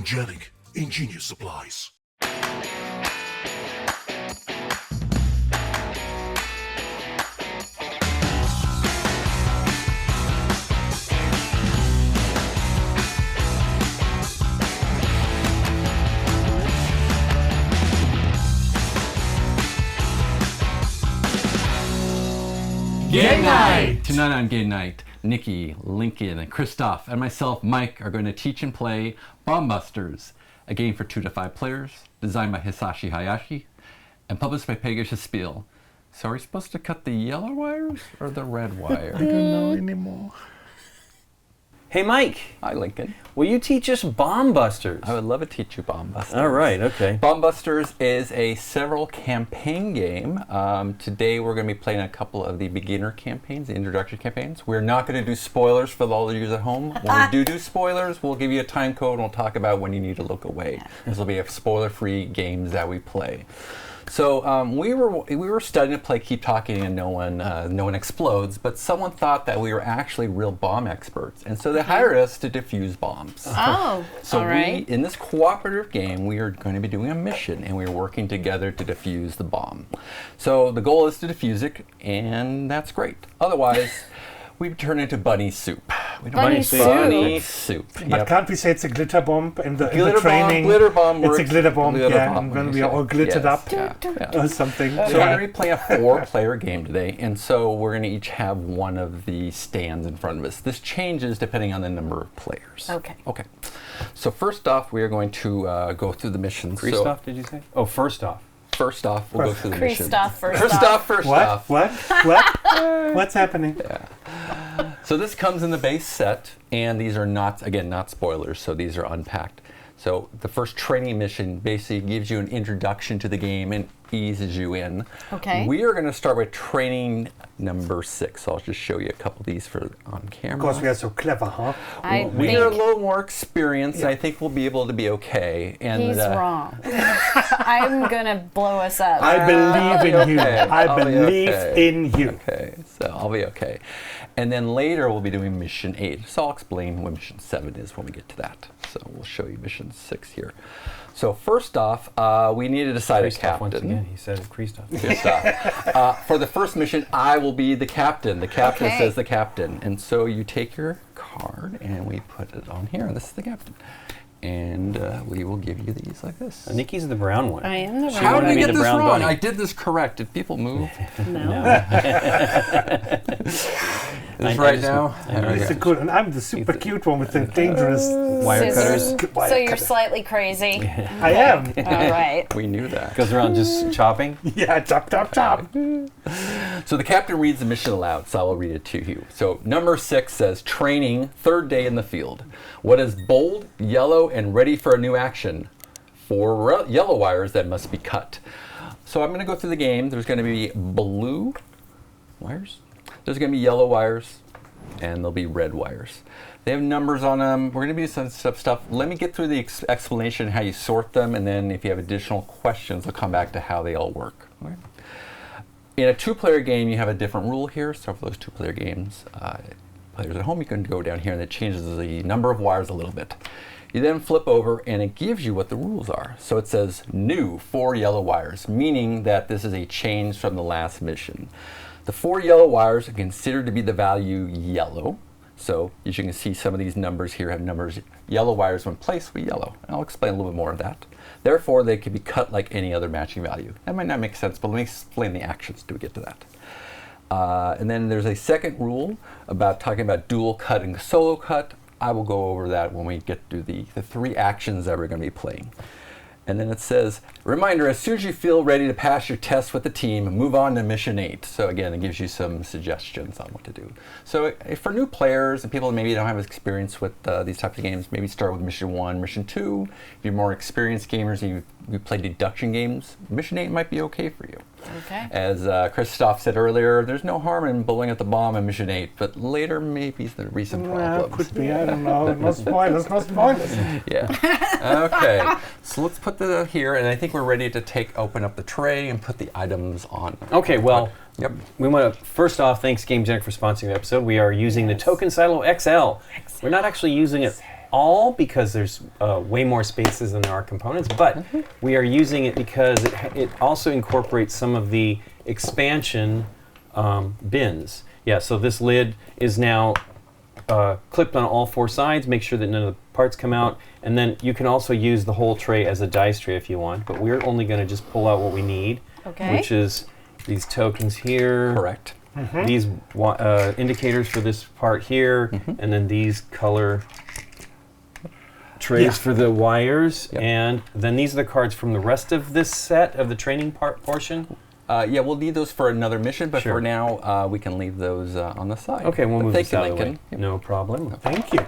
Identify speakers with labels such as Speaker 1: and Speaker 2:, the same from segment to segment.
Speaker 1: Gamegenic, ingenious supplies.
Speaker 2: GameNight!
Speaker 3: Tonight on GameNight, Nikki, Lincoln, and Christoph, and myself, Mike, are going to teach and play Bomb Busters, a game for 2 to 5 players, designed by Hisashi Hayashi, and published by Pegasus Spiele. So are we supposed to cut the yellow wires or the red wire?
Speaker 2: I don't know anymore. Hey, Mike.
Speaker 3: Hi, Lincoln.
Speaker 2: Will you teach us Bomb Busters?
Speaker 3: I would love to teach you Bomb Busters.
Speaker 2: All right, okay.
Speaker 3: Bomb Busters is a several campaign game. Today we're going to be playing a couple of the beginner campaigns, the introduction campaigns. We're not going to do spoilers for all the users at home. When we do spoilers, we'll give you a time code and we'll talk about when you need to look away. This will be a spoiler-free games that we play. So we were studying to play Keep Talking and no one explodes, but someone thought that we were actually real bomb experts, and so they hired us to defuse bombs.
Speaker 4: Oh,
Speaker 3: so
Speaker 4: all right.
Speaker 3: in this cooperative game, we are going to be doing a mission, and we're working together to defuse the bomb. So the goal is to defuse it, and that's great. Otherwise, we turn into bunny soup. We don't
Speaker 4: Bunny
Speaker 3: want
Speaker 4: soup.
Speaker 3: bunny soup.
Speaker 5: But can't we say it's a glitter bomb in the
Speaker 3: Glitter
Speaker 5: training?
Speaker 3: Glitter bomb works.
Speaker 5: It's a glitter bomb,
Speaker 3: Glitter
Speaker 5: yeah.
Speaker 3: bomb,
Speaker 5: And when
Speaker 3: you
Speaker 5: we are
Speaker 3: say.
Speaker 5: all glittered
Speaker 3: Yes,
Speaker 5: up
Speaker 3: yeah.
Speaker 5: or something.
Speaker 3: So we're going to be playing a 4-player game today, and so we're going to each have one of the stands in front of us. This changes depending on the number of players.
Speaker 4: Okay.
Speaker 3: Okay. So first off, we are going to go through the missions.
Speaker 2: Christoph, did you say? Oh, first off.
Speaker 3: First off, we'll go through the missions.
Speaker 4: Christoph, first
Speaker 3: Christoph, first
Speaker 5: What?
Speaker 3: off.
Speaker 5: What? What's happening?
Speaker 3: So this comes in the base set, and these are not spoilers, so these are unpacked. So the first training mission basically gives you an introduction to the game and eases you in.
Speaker 4: Okay.
Speaker 3: We are going to start with training number 6. So I'll just show you a couple of these on camera.
Speaker 5: Of course, we are so clever, huh?
Speaker 3: We are a little more experienced, and I think we'll be able to be okay. And
Speaker 4: He's wrong. I'm going to blow us up.
Speaker 5: I believe in you.
Speaker 3: Okay,
Speaker 5: I
Speaker 3: I'll be
Speaker 5: believe
Speaker 3: okay.
Speaker 5: in you.
Speaker 3: Okay, so I'll be okay. And then later we'll be doing mission 8. So I'll explain what mission 7 is when we get to that. So we'll show you mission 6 here. So first off, we need to decide a
Speaker 2: Christoph once
Speaker 3: captain.
Speaker 2: again. He said it, Christoph.
Speaker 3: Christoph. For the first mission, I will be the captain. The captain
Speaker 4: Okay.
Speaker 3: says the captain. And so you take your card and we put it on here. This is the captain. And we will give you these like this.
Speaker 2: Nikki's the brown one.
Speaker 4: I am the
Speaker 2: She
Speaker 3: How
Speaker 2: wanted
Speaker 3: did
Speaker 2: to
Speaker 3: I
Speaker 2: be
Speaker 3: get
Speaker 2: the
Speaker 3: this
Speaker 2: brown
Speaker 3: wrong?
Speaker 2: bunny.
Speaker 3: I did this correct. Did people move?
Speaker 4: No.
Speaker 3: This
Speaker 2: I
Speaker 3: right
Speaker 2: just-
Speaker 3: now?
Speaker 5: It's a good, and I'm the super cute one with the dangerous.
Speaker 2: Wire
Speaker 4: Scissors.
Speaker 2: cutters.
Speaker 4: So you're slightly crazy.
Speaker 5: I am.
Speaker 4: All right.
Speaker 3: We knew that.
Speaker 2: Goes around just chopping.
Speaker 5: Yeah, chop, chop, chop.
Speaker 3: So the captain reads the mission aloud, so I will read it to you. So number 6 says, training, 3rd day in the field. What is bold, yellow, and ready for a new action? 4 yellow wires that must be cut. So I'm going to go through the game. There's going to be blue wires. There's going to be yellow wires, and there'll be red wires. They have numbers on them. We're going to do some stuff. Let me get through the explanation, how you sort them, and then if you have additional questions, I'll come back to how they all work. Okay? In a 2-player game, you have a different rule here. So for those 2-player games, players at home, you can go down here, and it changes the number of wires a little bit. You then flip over, and it gives you what the rules are. So it says new 4 yellow wires, meaning that this is a change from the last mission. The 4 yellow wires are considered to be the value yellow. So as you can see, some of these numbers here have numbers. Yellow wires when placed with yellow. And I'll explain a little bit more of that. Therefore, they can be cut like any other matching value. That might not make sense, but let me explain the actions till we get to that. And then there's a second rule about talking about dual cut and solo cut. I will go over that when we get to the 3 actions that we're going to be playing. And then it says, reminder, as soon as you feel ready to pass your test with the team, move on to mission 8. So again, it gives you some suggestions on what to do. So for new players and people that maybe don't have experience with these types of games, maybe start with mission 1, mission 2. If you're more experienced gamers and you play deduction games, mission 8 might be okay for you.
Speaker 4: Okay.
Speaker 3: As Christoph said earlier, there's no harm in blowing at the bomb in mission 8, but later maybe there will be some problems.
Speaker 5: Could be, I don't know. No spoilers, no spoilers.
Speaker 3: Yeah. Okay. So let's put that here, and I think we're ready to open up the tray and put the items on.
Speaker 2: Okay, well,
Speaker 3: Yep.
Speaker 2: we want to, first off, thanks GameGenic for sponsoring the episode. We are using the Token Silo XL. We're not actually using it all because there's way more spaces than there are components, but we are using it because it also incorporates some of the expansion bins. Yeah, so this lid is now clipped on all 4 sides, make sure that none of the parts come out, and then you can also use the whole tray as a dice tray if you want, but we're only going to just pull out what we need, which is these tokens here.
Speaker 3: Correct.
Speaker 2: These indicators for this part here, and then these color trays for the wires, and then these are the cards from the rest of this set of the training portion.
Speaker 3: Yeah, we'll need those for another mission, but for now, we can leave those on the side.
Speaker 2: Okay, we'll move this out of the way.
Speaker 3: Lincoln.
Speaker 2: No problem. Thank you.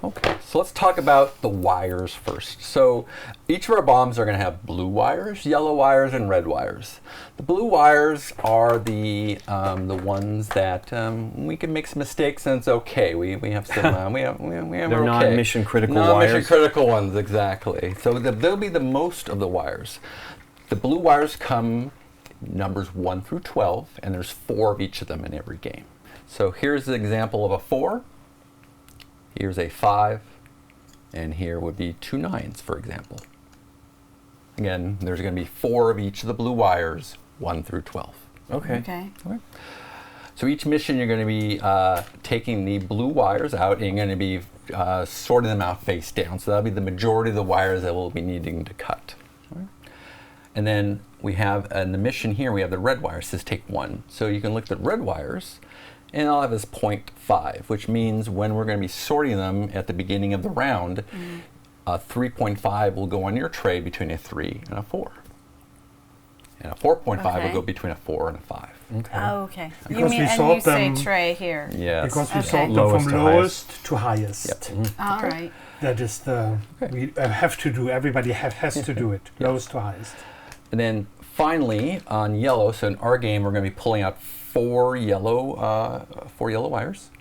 Speaker 3: Okay, so let's talk about the wires first. So each of our bombs are going to have blue wires, yellow wires, and red wires. The blue wires are the ones that we can make some mistakes and it's okay. We have some we have
Speaker 2: They're non-mission critical wires.
Speaker 3: Non-mission critical ones, exactly. So they'll be the most of the wires. The blue wires come numbers 1 through 12, and there's 4 of each of them in every game. So here's an example of a 4. Here's a 5, and here would be 2 9s, for example. Again, there's going to be 4 of each of the blue wires, 1 through 12.
Speaker 2: Okay.
Speaker 3: So each mission you're going to be taking the blue wires out, and you're going to be sorting them out face down. So that'll be the majority of the wires that we'll be needing to cut. And then we have, in the mission here, we have the red wires. It says take 1. So you can look at the red wires, and I'll have this 0.5, which means when we're going to be sorting them at the beginning of the round, a 3.5 will go on your tray between a 3 and a 4. And a 4.5 will go between a 4 and a 5.
Speaker 4: Oh, okay. You
Speaker 5: Because
Speaker 4: mean,
Speaker 5: we
Speaker 4: and
Speaker 5: sort
Speaker 4: you say
Speaker 5: them-
Speaker 4: tray here.
Speaker 3: Yes.
Speaker 5: Because we
Speaker 4: Okay.
Speaker 5: sort them
Speaker 2: Lowest
Speaker 5: from
Speaker 2: to
Speaker 5: lowest to highest.
Speaker 3: Yep.
Speaker 4: All right.
Speaker 5: That is the we have to do. Everybody has to do it. Lowest to highest.
Speaker 3: And then finally, on yellow, so in our game, we're going to be pulling out 4 yellow wires.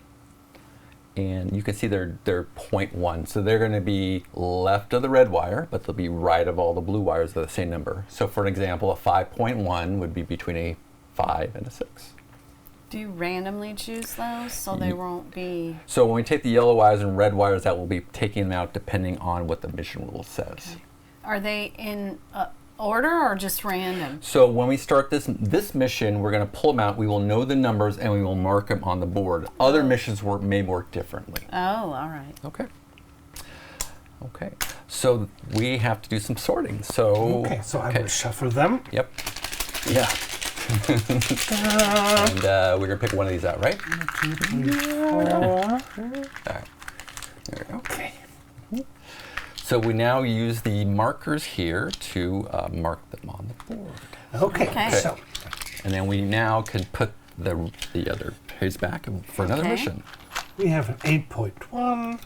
Speaker 3: And you can see they're 0.1. So they're going to be left of the red wire, but they'll be right of all the blue wires of the same number. So for an example, a 5.1 would be between a 5 and a 6.
Speaker 4: Do you randomly choose those so they won't be...
Speaker 3: So when we take the yellow wires and red wires, that will be taking them out depending on what the mission rule says.
Speaker 4: Are they in order or just random?
Speaker 3: So when we start this mission, we're going to pull them out. We will know the numbers and we will mark them on the board. Other missions may work differently.
Speaker 4: Oh, all right.
Speaker 3: Okay. Okay. So we have to do some sorting. So
Speaker 5: I will shuffle them.
Speaker 3: Yep. Yeah. And we're going to pick one of these out, right?
Speaker 5: 1, 2, 3, 4.
Speaker 3: All right. There we go. Okay. So we now use the markers here to mark them on the board.
Speaker 5: Okay. So
Speaker 3: And then we now can put the other page back for another mission.
Speaker 5: we have an 8.1,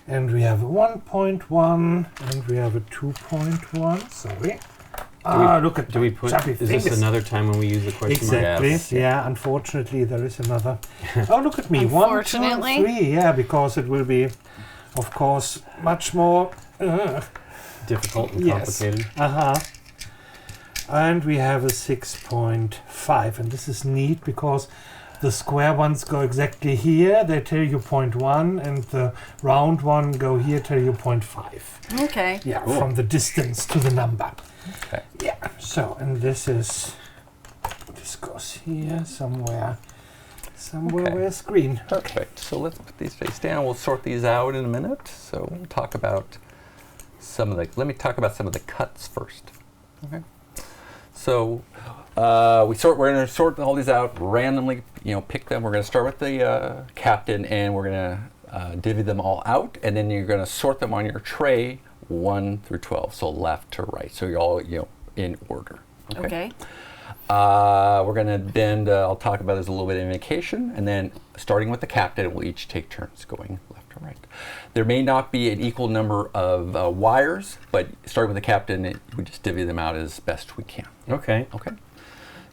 Speaker 5: and we have a 1.1, and we have a 2.1. Sorry. Look at
Speaker 2: Do we put?
Speaker 5: chubby
Speaker 2: Is this
Speaker 5: fingers.
Speaker 2: another time when we use the question mark?
Speaker 5: Exactly.
Speaker 3: Yes.
Speaker 5: Yeah. Unfortunately, there is another. Oh, look at me. 1, 2, and
Speaker 4: Unfortunately?
Speaker 5: 3. Yeah, because it will be, of course, much more.
Speaker 2: Difficult and
Speaker 5: Yes.
Speaker 2: complicated.
Speaker 5: And we have a 6.5, and this is neat because the square ones go exactly here. They tell you 0.1, and the round one go here, tell you 0.5.
Speaker 4: Okay.
Speaker 5: Yeah, from the distance to the number.
Speaker 3: Okay.
Speaker 5: Yeah. So, and this goes here somewhere where's green.
Speaker 3: Perfect. So let's put these face down. We'll sort these out in a minute. So we'll talk about let me talk about some of the cuts first. Okay. So we're going to sort all these out randomly. Pick them. We're going to start with the captain, and we're going to divvy them all out, and then you're going to sort them on your tray 1 through 12, so left to right. So you're all in order.
Speaker 4: Okay.
Speaker 3: We're going to then I'll talk about this a little bit in vacation, and then starting with the captain, we'll each take turns going left to right. There may not be an equal number of wires, but starting with the captain, we just divvy them out as best we can.
Speaker 2: Okay.
Speaker 3: Okay.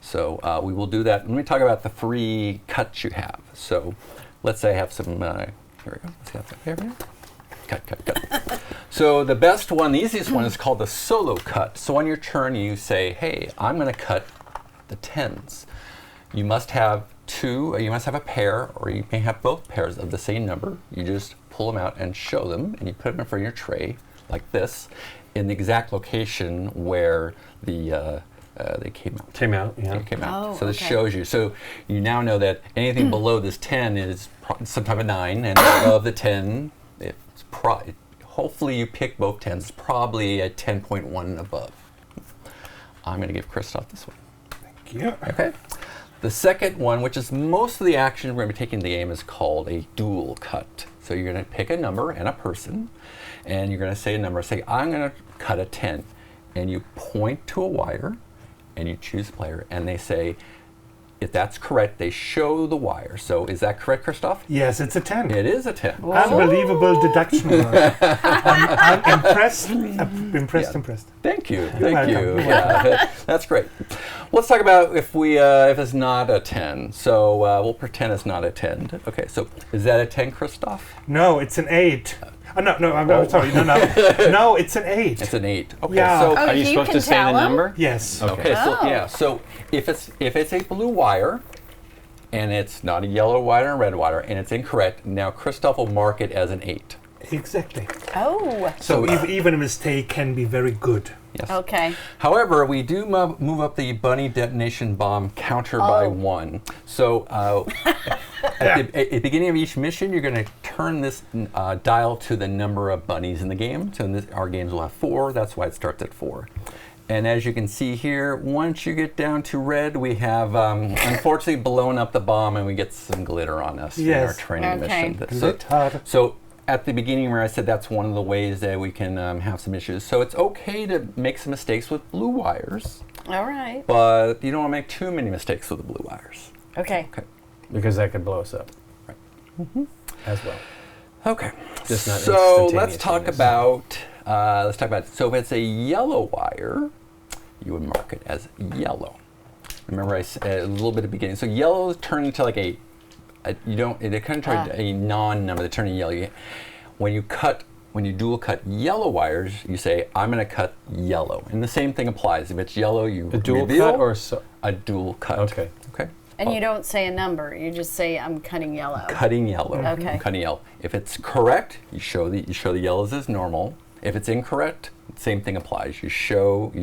Speaker 3: So we will do that. Let me talk about the 3 cuts you have. So let's say I have some, here we go. Let's have some here. Cut. So the best one, the easiest one is called the solo cut. So on your turn, you say, hey, I'm going to cut the 10s. You must have you must have a pair, or you may have both pairs of the same number. You just pull them out and show them, and you put them in front of your tray like this, in the exact location where they came out.
Speaker 2: Came out, yeah.
Speaker 3: They came out.
Speaker 4: Oh,
Speaker 3: So this
Speaker 4: okay.
Speaker 3: shows you. So you now know that anything below this 10 is some type of 9, and above the 10, it's hopefully you pick both 10s. It's probably a 10.1 and above. I'm going to give Christoph this one.
Speaker 5: Thank you.
Speaker 3: Okay. The second one, which is most of the action we're going to be taking in the game, is called a dual cut. So you're going to pick a number and a person, and you're going to say a number. Say, I'm going to cut a 10. And you point to a wire, and you choose player, and they say, if that's correct, they show the wire. So is that correct, Christoph?
Speaker 5: Yes, it's a 10.
Speaker 3: It is a 10.
Speaker 5: Unbelievable deduction work. I'm impressed. Impressed.
Speaker 3: Thank you.
Speaker 5: welcome.
Speaker 3: Thank you.
Speaker 5: You're
Speaker 3: Yeah, that's great. Let's talk about if it's not a 10. So we'll pretend it's not a 10. Okay, so is that a 10, Christoph?
Speaker 5: No, it's an 8. No, I'm sorry. No, it's an 8.
Speaker 3: It's an 8. Okay,
Speaker 5: Yeah.
Speaker 3: so
Speaker 4: Oh,
Speaker 2: Are you
Speaker 4: you
Speaker 2: supposed
Speaker 4: can
Speaker 2: to say the
Speaker 4: tell 'em?
Speaker 2: number?
Speaker 5: Yes.
Speaker 3: okay, so
Speaker 4: Oh.
Speaker 3: yeah, so if it's a blue wire and it's not a yellow wire and a red wire and it's incorrect, now Christoph will mark it as an 8.
Speaker 5: Exactly.
Speaker 4: Oh,
Speaker 5: So even a mistake can be very good.
Speaker 3: Yes.
Speaker 4: okay.
Speaker 3: However, we do move up the bunny detonation bomb counter by 1. So at the beginning of each mission, you're going to turn this dial to the number of bunnies in the game. So our games will have 4. That's why it starts at 4. And as you can see here, once you get down to red, we have unfortunately blown up the bomb and we get some glitter on us in our
Speaker 5: Yes.
Speaker 3: training
Speaker 4: Okay.
Speaker 3: mission.
Speaker 5: Glitter.
Speaker 3: So at the beginning where I said that's one of the ways that we can have some issues. So it's okay to make some mistakes with blue wires,
Speaker 4: All right.
Speaker 3: but you don't want to make too many mistakes with the blue wires.
Speaker 4: Okay.
Speaker 3: Okay.
Speaker 2: Because that could blow us up.
Speaker 3: Right.
Speaker 2: As well.
Speaker 3: Okay.
Speaker 2: Just not
Speaker 3: So let's
Speaker 2: instantaneous
Speaker 3: talk
Speaker 2: on this.
Speaker 3: about so if it's a yellow wire, you would mark it as yellow. Remember I said a little bit at the beginning. So yellow turn into like they kind of turn a non-number. They turn to yellow. When you dual cut yellow wires, you say I'm going to cut yellow, and the same thing applies. If it's yellow, you
Speaker 2: A dual
Speaker 3: reveal
Speaker 2: cut or so?
Speaker 3: a dual cut.
Speaker 2: Okay.
Speaker 3: Okay.
Speaker 4: And you don't say a number. You just say I'm cutting yellow.
Speaker 3: Cutting yellow.
Speaker 4: Okay.
Speaker 3: I'm cutting yellow. If it's correct, you show the yellows as normal. If it's incorrect, same thing applies. You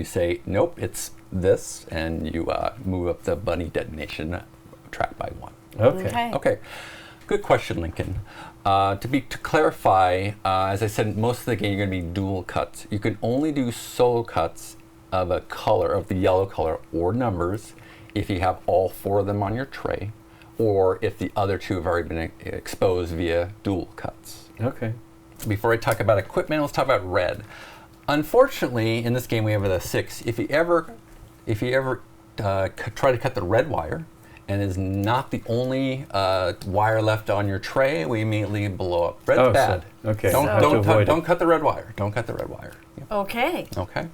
Speaker 3: say nope, it's this, and you move up the bunny detonation track by 1.
Speaker 2: Okay.
Speaker 3: Okay, good question, Lincoln. To clarify, as I said, most of the game you're going to be dual cuts. You can only do solo cuts of a color, of the yellow color, or numbers, if you have all 4 of them on your tray, or if the other 2 have already been exposed via dual cuts.
Speaker 2: Okay.
Speaker 3: Before I talk about equipment, let's talk about red. Unfortunately, in this game we have a 6. If you ever try to cut the red wire, and is not the only wire left on your tray, we immediately blow up. Red's
Speaker 2: Oh, so-
Speaker 3: bad.
Speaker 2: okay.
Speaker 3: Don't
Speaker 2: So- To avoid it.
Speaker 3: don't cut the red wire. Don't cut the red wire. Yeah.
Speaker 4: Okay.
Speaker 3: Okay.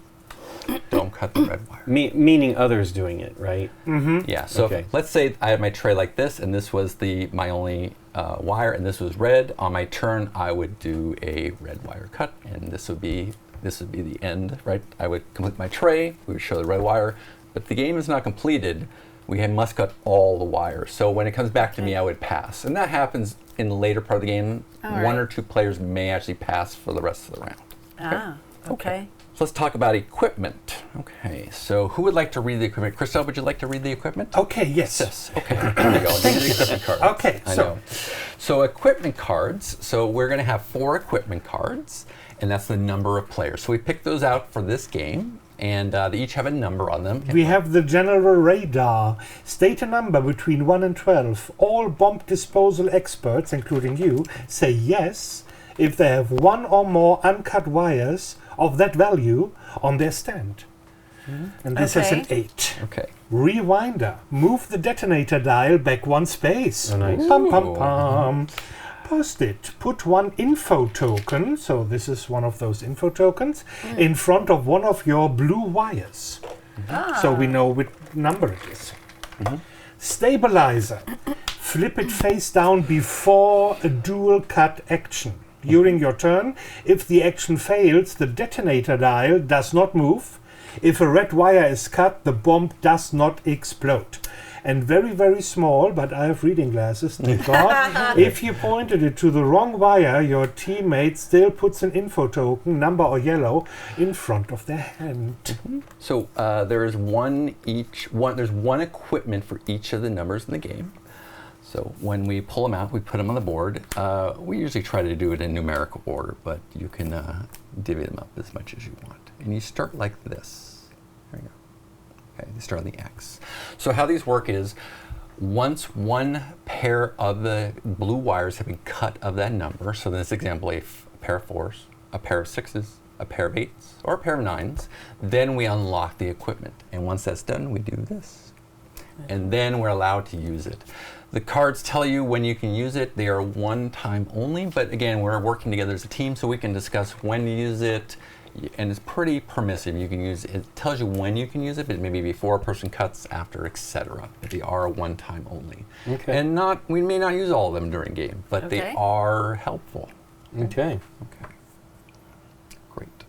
Speaker 3: Don't cut the red wire.
Speaker 2: Meaning others doing it, right?
Speaker 3: Yeah. So
Speaker 2: Okay.
Speaker 3: let's say I had my tray like this, and this was my only wire, and this was red. On my turn, I would do a red wire cut, and this would be the end, right? I would complete my tray. We would show the red wire, but if the game is not completed, we must cut all the wires. So when it comes back to me, I would pass, and that happens in the later part of the game.
Speaker 4: All
Speaker 3: 1
Speaker 4: right.
Speaker 3: or 2 players may actually pass for the rest of the round.
Speaker 4: Ah. Okay.
Speaker 3: So let's talk about equipment. Okay, so who would like to read the equipment? Christoph, would you like to read the equipment?
Speaker 5: Okay, yes.
Speaker 3: Yes. Okay. There you go. These are the equipment cards.
Speaker 5: Okay,
Speaker 3: I
Speaker 5: so-
Speaker 3: know. So equipment cards. So we're going to have 4 equipment cards, and that's the number of players. So we picked those out for this game, and they each have a number on them.
Speaker 5: We have the general radar. State a number between 1 and 12. All bomb disposal experts, including you, say yes if they have 1 or more uncut wires of that value on their stand. And this is an
Speaker 4: Okay.
Speaker 5: 8.
Speaker 3: Okay.
Speaker 5: Rewinder. Move the detonator dial back 1 space.
Speaker 2: Oh, nice.
Speaker 5: Pum, pum, pum. Post-it. Put 1 info token, so this is one of those info tokens, in front of one of your blue wires. So we know which number it is. Stabilizer. Flip it face down before a dual cut action. During your turn, if the action fails, the detonator dial does not move. If a red wire is cut, the bomb does not explode. and very, very small, but I have reading glasses, thank God. If you pointed it to the wrong wire, your teammate still puts an info token, number or yellow, in front of their hand.
Speaker 3: So there's one equipment for each of the numbers in the game. So when we pull them out, we put them on the board. We usually try to do it in numerical order, but you can divvy them up as much as you want. And you start like this. There you go. Okay, you start on the X. So how these work is, once one pair of the blue wires have been cut of that number, so in this example, a pair of 4s, a pair of 6s, a pair of 8s, or a pair of 9s, then we unlock the equipment. And once that's done, we do this. And then we're allowed to use it. The cards tell you when you can use it. They are one time only, but again, we're working together as a team, so we can discuss when to use it, and it's pretty permissive. You can use it tells you when you can use it, but maybe before a person cuts, after, etc. But they are one time only.
Speaker 2: Okay.
Speaker 3: And we may not use all of them during game, but they are helpful.
Speaker 2: Okay.
Speaker 3: Okay. Great.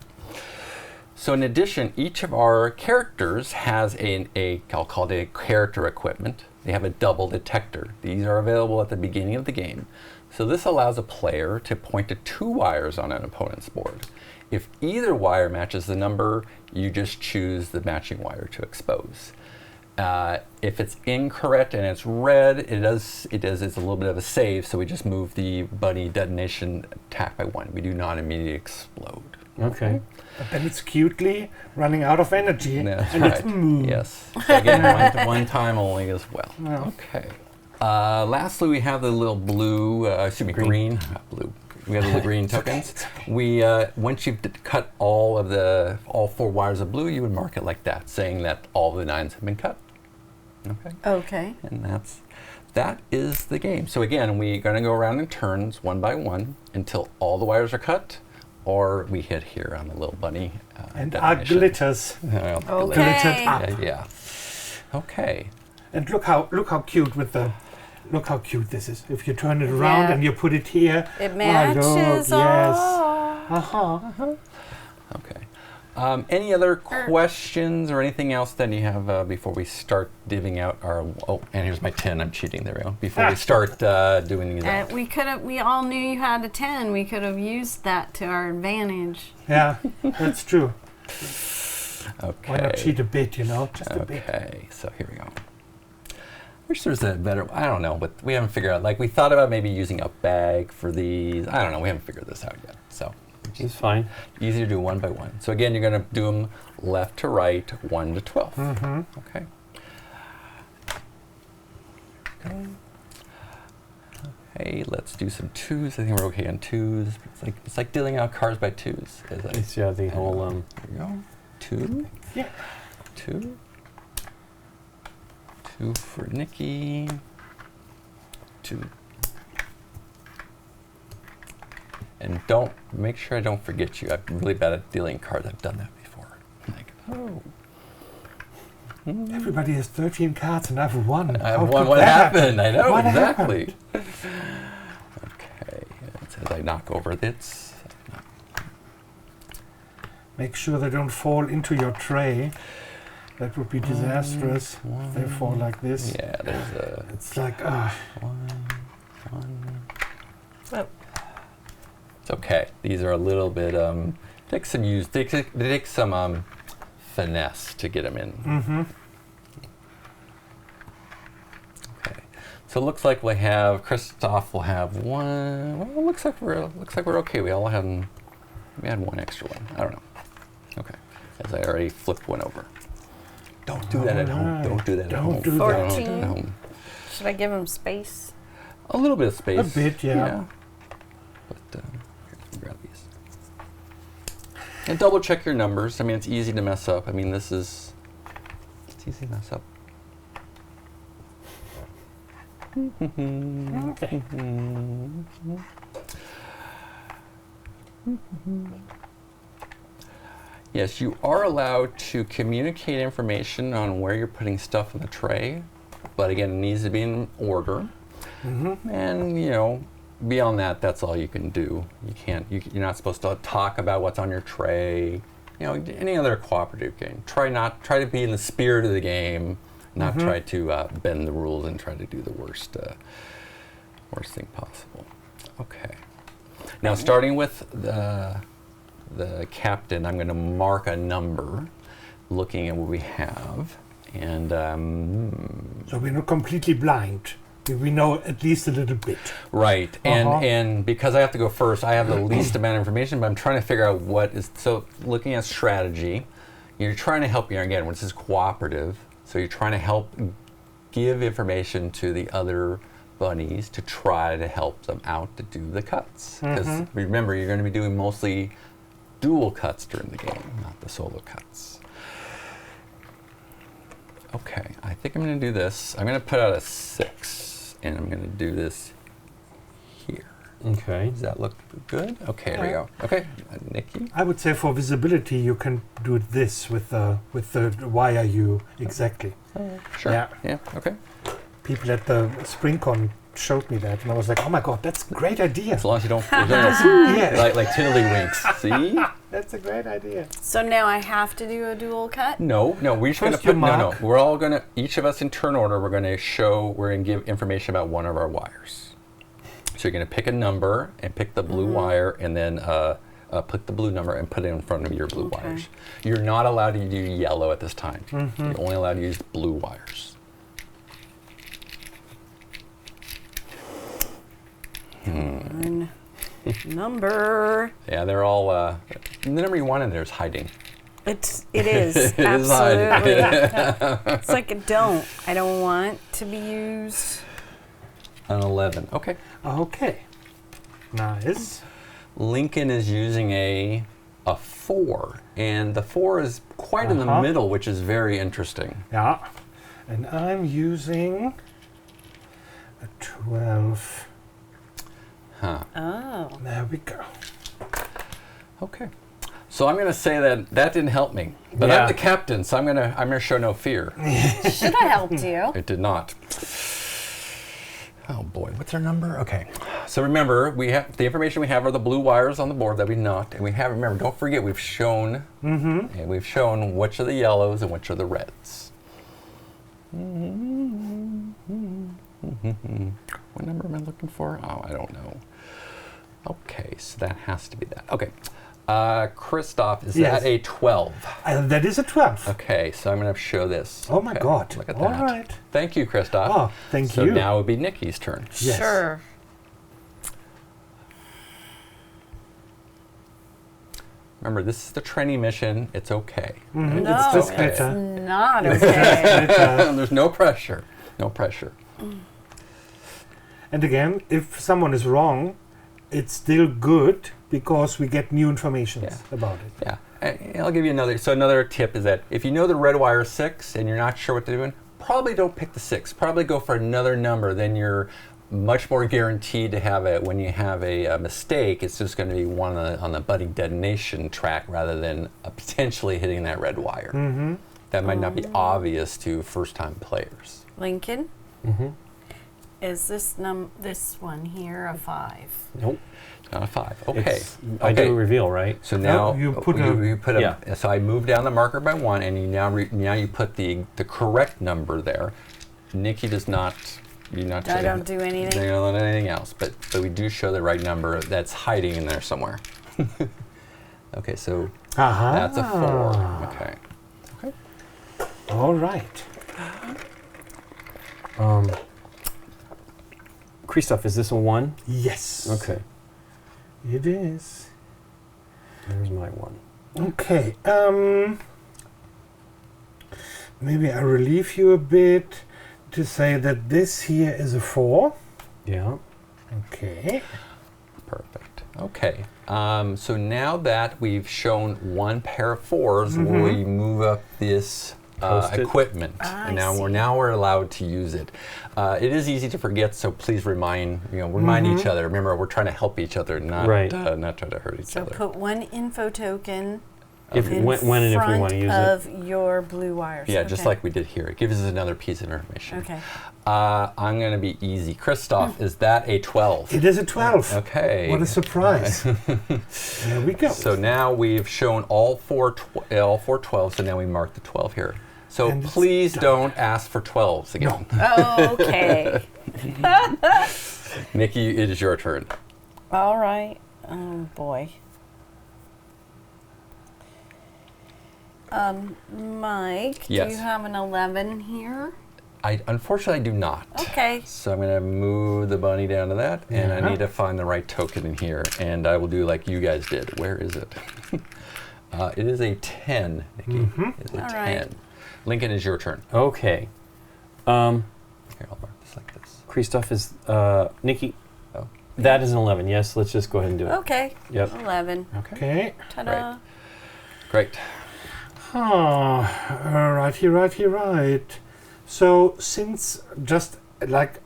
Speaker 3: So in addition, each of our characters has I'll call it a character equipment. They have a double detector. These are available at the beginning of the game. So this allows a player to point to 2 wires on an opponent's board. If either wire matches the number, you just choose the matching wire to expose. If it's incorrect and it's red, it's a little bit of a save, so we just move the bunny detonation attack by 1. We do not immediately explode.
Speaker 2: Okay.
Speaker 5: But then it's cutely running out of energy.
Speaker 3: That's
Speaker 5: and
Speaker 3: right.
Speaker 5: it's moved.
Speaker 3: Yes. So again, one time only as well.
Speaker 5: Yeah.
Speaker 3: Okay. Lastly, we have the little green, not blue. We have the little green tokens. We once you've cut all 4 wires of blue, you would mark it like that, saying that all the 9s have been cut. Okay.
Speaker 4: Okay.
Speaker 3: And that is the game. So again, we're going to go around in turns, one by one, until all the wires are cut, or we hit here on the little bunny.
Speaker 5: And our glitters.
Speaker 4: Okay.
Speaker 5: Glittered up.
Speaker 3: Yeah. Okay.
Speaker 5: And look how cute look how cute this is. If you turn it around and you put it here.
Speaker 4: It matches.
Speaker 5: Yes.
Speaker 3: Okay. Any other questions or anything else that you have before we start divvying out our? Oh, and here's my 10. I'm cheating. There we go. Before we start doing these out.
Speaker 4: We all knew you had a 10. We could have used that to our advantage.
Speaker 5: Yeah, that's true.
Speaker 3: Okay.
Speaker 5: Why not cheat a bit, just a bit.
Speaker 3: Okay, so here we go. Wish there's a better, I don't know, but we haven't figured out, we thought about maybe using a bag for these. I don't know, we haven't figured this out yet. So
Speaker 2: It's fine.
Speaker 3: easy to do one by one. So again, you're going to do them left to right, 1 to 12.
Speaker 5: Mm-hmm.
Speaker 3: Okay. Okay, let's do some 2s. I think we're okay on 2s. It's like dealing out cards by 2s.
Speaker 2: It's the whole.
Speaker 3: There we go. 2.
Speaker 5: Yeah.
Speaker 3: 2. 2 for Nikki. 2. And make sure I don't forget you. I'm really bad at dealing cards. I've done that before. Oh.
Speaker 5: Everybody has 13 cards and I have 1.
Speaker 3: I have 1. What happened? I know,
Speaker 5: What
Speaker 3: exactly. Okay. As I knock over this.
Speaker 5: Make sure they don't fall into your tray. That would be disastrous. If they fall like this.
Speaker 3: Yeah, there's a.
Speaker 5: It's like,
Speaker 3: 1.
Speaker 4: Oh.
Speaker 3: It's okay. These are a little bit take some finesse to get them in.
Speaker 5: Mm-hmm.
Speaker 3: Okay. So it looks like Christoph will have 1. Well, it looks like we're okay. We had 1 extra one. I don't know. Okay. As I already flipped 1 over. Don't do that at home. Don't do that at home.
Speaker 5: Don't do that.
Speaker 4: 14. Should I give him space?
Speaker 3: A little bit of space.
Speaker 5: A bit, yeah.
Speaker 3: But here, grab these. And double check your numbers. I mean, it's easy to mess up. I mean, it's easy to mess up.
Speaker 4: Okay.
Speaker 3: Yes, you are allowed to communicate information on where you're putting stuff in the tray, but again, it needs to be in order.
Speaker 5: Mm-hmm.
Speaker 3: And beyond that, that's all you can do. You're not supposed to talk about what's on your tray. Any other cooperative game. Try to be in the spirit of the game. not try to bend the rules and try to do the worst thing possible. Okay. Now, starting with the captain, I'm going to mark a number, looking at what we have, and
Speaker 5: So we're not completely blind. We know at least a little bit.
Speaker 3: right. And because I have to go first, I have the least amount of information, but I'm trying to figure out what is. So, looking at strategy, you're trying to help. Again, this is cooperative, so you're trying to help give information to the other bunnies to try to help them out to do the cuts. Because remember, you're going to be doing mostly dual cuts during the game, not the solo cuts. Okay, I think I'm going to do this. I'm going to put out a 6, and I'm going to do this here.
Speaker 2: Okay.
Speaker 3: Does that look good? Okay, there we go. Okay, Nikki.
Speaker 5: I would say for visibility, you can do this with the wire U exactly.
Speaker 3: Sure.
Speaker 5: Yeah.
Speaker 3: Okay.
Speaker 5: People at the SpringCon showed me that, and I was like, "Oh my god, that's a great idea!"
Speaker 3: As long as you don't
Speaker 5: Yeah,
Speaker 3: like tiddlywinks. See?
Speaker 5: that's a great idea.
Speaker 4: So now I have to do a dual cut?
Speaker 3: No, we're just going to
Speaker 5: First you
Speaker 3: put
Speaker 5: mark.
Speaker 3: We're all going to each of us in turn order. We're going to give information about one of our wires. So you're going to pick a number and pick the blue wire, and then pick the blue number and put it in front of your blue wires. You're not allowed to do yellow at this time. You're only allowed to use blue wires.
Speaker 4: One number.
Speaker 3: Yeah, they're all. The number you want in there is hiding.
Speaker 4: It is.
Speaker 3: It is hiding.
Speaker 4: Absolutely. It's like I don't want to be used.
Speaker 3: An 11. Okay.
Speaker 5: Okay, nice.
Speaker 3: Lincoln is using a 4, and the 4 is quite in the middle, which is very interesting.
Speaker 5: Yeah, and I'm using a 12.
Speaker 3: Huh.
Speaker 4: Oh.
Speaker 5: There we go.
Speaker 3: Okay. So I'm going to say that didn't help me, but
Speaker 5: Yeah.
Speaker 3: I'm the captain, so I'm going to show no fear.
Speaker 4: Should have helped you.
Speaker 3: It did not. Oh boy, what's our number? Okay. So remember, we have the information we have are the blue wires on the board that we knocked, and we have. Remember, don't forget we've shown and we've shown which are the yellows and which are the reds. What number am I looking for? Oh, I don't know. Okay, so that has to be that. Okay. Christoph, is
Speaker 5: Yes.
Speaker 3: that a 12?
Speaker 5: That is a 12.
Speaker 3: Okay, so I'm going to show this.
Speaker 5: Oh my
Speaker 3: Okay,
Speaker 5: god.
Speaker 3: Look at
Speaker 5: All
Speaker 3: that.
Speaker 5: right.
Speaker 3: Thank you, Christoph.
Speaker 5: Oh, thank
Speaker 3: so
Speaker 5: you.
Speaker 3: now it would be Nikki's turn.
Speaker 5: Yes.
Speaker 4: Sure.
Speaker 3: Remember, this is the training mission. It's okay.
Speaker 5: Mhm.
Speaker 4: No,
Speaker 5: It's just
Speaker 4: it's
Speaker 5: better.
Speaker 4: not okay.
Speaker 3: There's no pressure. No pressure.
Speaker 5: And again, if someone is wrong, it's still good because we get new information
Speaker 3: Yeah.
Speaker 5: about it.
Speaker 3: Yeah. And I'll give you another. So another tip is that if you know the red wire is 6 and you're not sure what they're doing, probably don't pick the 6. Probably go for another number. Then you're much more guaranteed to have it. When you have a mistake, it's just going to be one on the budding detonation track rather than potentially hitting that red wire. That might not be obvious to first-time players.
Speaker 4: Lincoln? Is this one here a 5?
Speaker 2: Nope.
Speaker 3: Not a 5. Okay.
Speaker 2: I do a reveal, right?
Speaker 3: So now
Speaker 5: you put
Speaker 3: you put a.
Speaker 2: Yeah.
Speaker 3: So I moved down the marker by 1, and you now you put the correct number there. Nikki does not. You're not.
Speaker 4: I don't do anything?
Speaker 3: You don't do anything else, but we do show the right number that's hiding in there somewhere. Okay, so that's a 4. Okay. Okay.
Speaker 5: All right.
Speaker 2: Christoph, is this a 1?
Speaker 5: Yes.
Speaker 2: Okay.
Speaker 5: It is.
Speaker 2: There's my 1.
Speaker 5: Okay. Maybe I relieve you a bit to say that this here is a 4.
Speaker 2: Yeah.
Speaker 5: Okay.
Speaker 3: Perfect. Okay. So now that we've shown one pair of 4s, we move up this
Speaker 2: Post-it.
Speaker 3: equipment,
Speaker 4: I
Speaker 3: and
Speaker 4: see.
Speaker 3: now we're allowed to use it. It is easy to forget, so please remind each other. Remember, we're trying to help each other, not
Speaker 2: Right.
Speaker 3: Not try to hurt each
Speaker 4: So
Speaker 3: other.
Speaker 4: put one info token
Speaker 2: If
Speaker 4: in
Speaker 2: when and if we
Speaker 4: front
Speaker 2: want to use it.
Speaker 4: of your blue wires.
Speaker 3: Yeah, just
Speaker 4: Okay.
Speaker 3: like we did here. It gives us another piece of information.
Speaker 4: Okay.
Speaker 3: I'm going to be easy. Christoph, is that a 12?
Speaker 5: It is a 12.
Speaker 3: Okay.
Speaker 5: What a surprise. There we go.
Speaker 3: So now we've shown all four 12s, so now we mark the 12 here. So
Speaker 5: And it's
Speaker 3: please
Speaker 5: done.
Speaker 3: don't ask for 12s again.
Speaker 4: Okay.
Speaker 3: Nikki, it is your turn.
Speaker 4: All right. Oh boy. Mike,
Speaker 3: Yes.
Speaker 4: do you have an 11 here?
Speaker 3: Unfortunately, I do not.
Speaker 4: Okay.
Speaker 3: So I'm going to move the bunny down to that, and I
Speaker 5: Yeah.
Speaker 3: need to find the right token in here, and I will do like you guys did. Where is it? It is a 10, Nikki. It's a
Speaker 4: All
Speaker 3: 10.
Speaker 4: right.
Speaker 3: Lincoln, is your turn.
Speaker 2: Okay.
Speaker 3: Here, I'll mark this like this.
Speaker 2: Christoph is Nikki.
Speaker 3: Oh.
Speaker 2: That is an 11. Yes, let's just go ahead and do it.
Speaker 4: Okay.
Speaker 2: Yep.
Speaker 4: 11.
Speaker 5: Okay.
Speaker 4: Ta-da.
Speaker 3: Great.
Speaker 5: Oh, right. So since just like,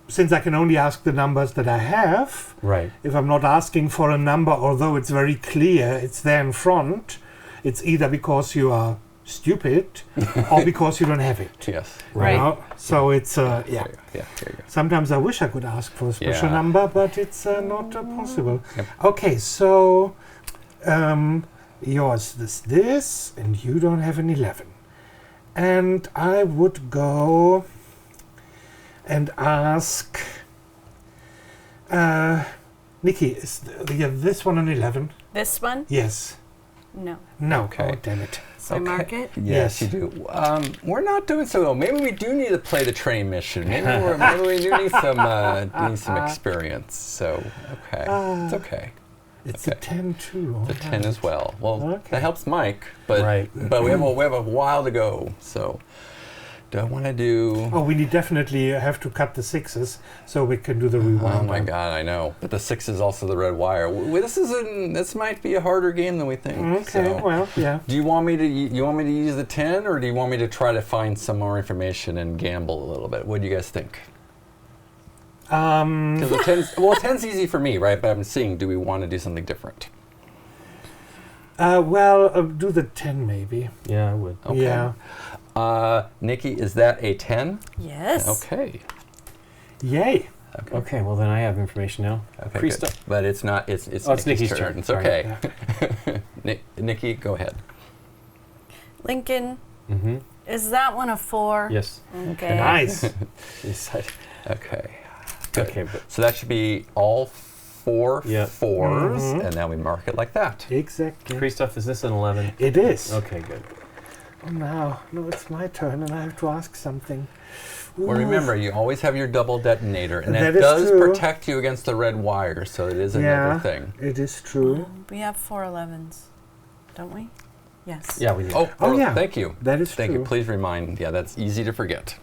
Speaker 5: since I can only ask the numbers that I have,
Speaker 2: Right.
Speaker 5: if I'm not asking for a number, although it's very clear, it's there in front, it's either because you are stupid or because you don't have it.
Speaker 3: Yes.
Speaker 5: you
Speaker 4: Right.
Speaker 5: know? So it's, yeah.
Speaker 3: Yeah, there you go.
Speaker 5: Sometimes I wish I could ask for a special
Speaker 3: Yeah.
Speaker 5: number, but it's not possible.
Speaker 3: Yep.
Speaker 5: Okay, so yours is this, and you don't have an 11. And I would go and ask Nikki, is this one an 11?
Speaker 4: This one?
Speaker 5: Yes.
Speaker 4: No.
Speaker 5: No.
Speaker 3: Okay.
Speaker 5: Oh, damn it.
Speaker 4: So mark it?
Speaker 3: Yes,
Speaker 5: Yes.
Speaker 3: you do. We're not doing so well. Maybe we do need to play the train mission. Maybe we do need some experience. So, okay. It's okay.
Speaker 5: It's
Speaker 3: Okay.
Speaker 5: a 10 too.
Speaker 3: The 10 as well. Well,
Speaker 5: Okay.
Speaker 3: that helps Mike, but
Speaker 2: Right.
Speaker 3: but we have a while to go. So, do I want to do?
Speaker 5: Oh, we definitely have to cut the 6s so we can do the rewind.
Speaker 3: Oh my God, I know. But the 6 is also the red wire. This might be a harder game than we think.
Speaker 5: Okay,
Speaker 3: so.
Speaker 5: well, yeah.
Speaker 3: Do you want me to use the 10, or do you want me to try to find some more information and gamble a little bit? What do you guys think? Because the 10's easy for me, right? But I'm seeing, do we want to do something different?
Speaker 5: Do the 10 maybe.
Speaker 2: Yeah, I would.
Speaker 3: Okay.
Speaker 5: Yeah.
Speaker 3: Nikki, is that a 10?
Speaker 4: Yes.
Speaker 3: Okay.
Speaker 5: Yay.
Speaker 2: Okay, well then I have information now.
Speaker 3: Okay,
Speaker 2: Christoph.
Speaker 3: good. But it's not. It's
Speaker 2: Nikki's turn.
Speaker 3: It's
Speaker 2: Sorry.
Speaker 3: okay. Nikki, go ahead.
Speaker 4: Lincoln,
Speaker 2: Mm-hmm.
Speaker 4: is that one a 4?
Speaker 2: Yes.
Speaker 4: Okay.
Speaker 5: Nice.
Speaker 3: Okay. Good.
Speaker 2: Okay, but
Speaker 3: So that should be all 4
Speaker 2: Yep.
Speaker 3: 4s,
Speaker 5: Mhm.
Speaker 3: and now we mark it like that.
Speaker 5: Exactly.
Speaker 2: Christoph, is this an 11?
Speaker 5: It is.
Speaker 2: Okay, good.
Speaker 5: Oh, no, it's my turn and I have to ask something.
Speaker 3: Well, remember, you always have your double detonator, and
Speaker 5: That
Speaker 3: that
Speaker 5: is
Speaker 3: does
Speaker 5: true.
Speaker 3: protect you against the red wire, so it is another
Speaker 5: Yeah.
Speaker 3: thing.
Speaker 5: It is true.
Speaker 4: We have 4 11s, don't we? Yes.
Speaker 2: Yeah, we did.
Speaker 5: Oh, yeah.
Speaker 3: Thank you.
Speaker 5: That is
Speaker 3: Thank
Speaker 5: true.
Speaker 3: you. Please remind. Yeah, that's easy to forget.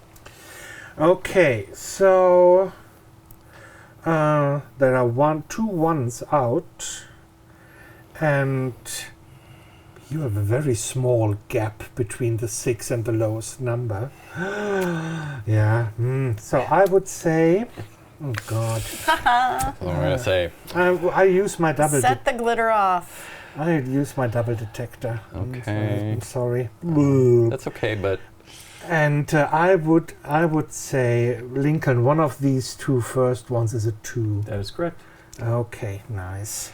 Speaker 5: Okay, so there are 2 1s out, and you have a very small gap between the 6 and the lowest number. Yeah. So I would say, oh God,
Speaker 3: I'm going to say,
Speaker 5: I use my double.
Speaker 4: Set the glitter off.
Speaker 5: I use my double detector.
Speaker 3: Okay.
Speaker 5: I'm sorry. Boo.
Speaker 3: that's okay, but
Speaker 5: And I would say, Lincoln, one of these 2 first ones is a 2.
Speaker 2: That is correct.
Speaker 5: Okay, nice.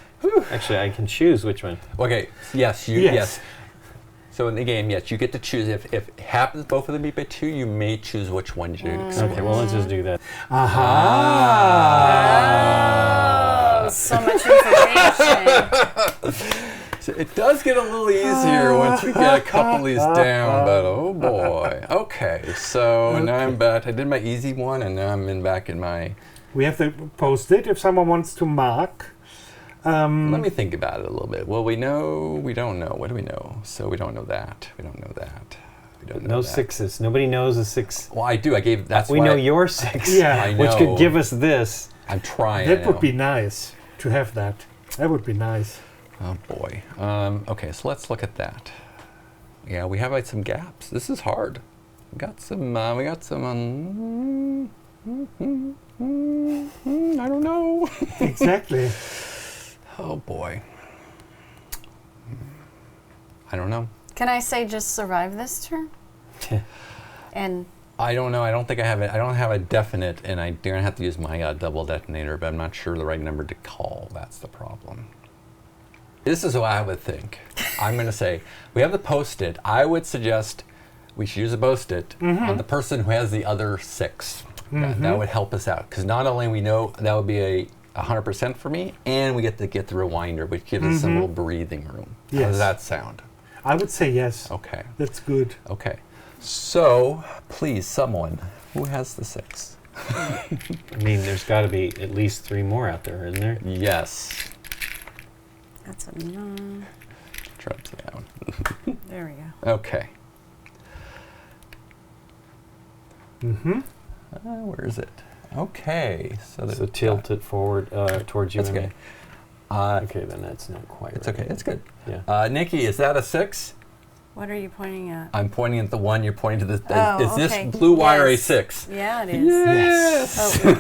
Speaker 2: Actually, I can choose which one.
Speaker 3: okay. Yes, yes. So in the game, yes, you get to choose. If it happens both of them beat by 2, you may choose which one you explore.
Speaker 2: Okay, well, let's just do that.
Speaker 5: Aha!
Speaker 4: Oh, so much information.
Speaker 3: So it does get a little easier once we get a couple of these down, but oh boy. Okay, so now I'm back. I did my easy one, and now I'm back in my.
Speaker 5: We have to post it if someone wants to mark.
Speaker 3: Let me think about it a little bit. Well, we don't know. What do we know? So we don't know that. We don't know that. We don't know
Speaker 2: No
Speaker 3: that.
Speaker 2: 6s. Nobody knows a 6.
Speaker 3: Well, I do. I gave. That's
Speaker 2: We
Speaker 3: why
Speaker 2: know your 6.
Speaker 5: Yeah.
Speaker 3: I
Speaker 2: Which
Speaker 3: know.
Speaker 2: could give us this.
Speaker 3: I'm trying.
Speaker 5: That
Speaker 3: I
Speaker 5: would
Speaker 3: know.
Speaker 5: be nice to have that. That would be nice.
Speaker 3: Oh boy. Okay, so let's look at that. Yeah, we have some gaps. This is hard. We got some. I don't know.
Speaker 5: Exactly.
Speaker 3: Oh boy. I don't know.
Speaker 4: Can I say just survive this turn? And
Speaker 3: I don't know. I don't think I have it. I don't have a definite, and I'm gonna have to use my double detonator, but I'm not sure the right number to call. That's the problem. This is what I would think. I'm going to say, we have the Post-it. I would suggest we should use a Post-it on the person who has the other 6. That would help us out. Because not only we know that would be a 100% for me, and we get to get the reminder, which gives us some little breathing room. How does that sound?
Speaker 5: I would say yes.
Speaker 3: Okay.
Speaker 5: That's good.
Speaker 3: Okay. So, please, someone who has the 6.
Speaker 2: I mean, there's got to be at least 3 more out there, isn't there?
Speaker 3: Yes.
Speaker 4: That's a 9.
Speaker 3: Drop down.
Speaker 4: There we go.
Speaker 3: Okay. Where is it? Okay.
Speaker 2: So tilt it forward towards you.
Speaker 3: That's okay.
Speaker 2: Okay, then that's not quite
Speaker 3: It's
Speaker 2: right.
Speaker 3: okay. It's good.
Speaker 2: Yeah.
Speaker 3: Nikki, is that a 6?
Speaker 4: What are you pointing at?
Speaker 3: I'm pointing at the one. You're pointing to the.
Speaker 4: Oh,
Speaker 3: is
Speaker 4: okay.
Speaker 3: this blue wire a
Speaker 4: Yes.
Speaker 3: 6?
Speaker 4: Yeah, it is.
Speaker 3: Yes.
Speaker 4: Oh,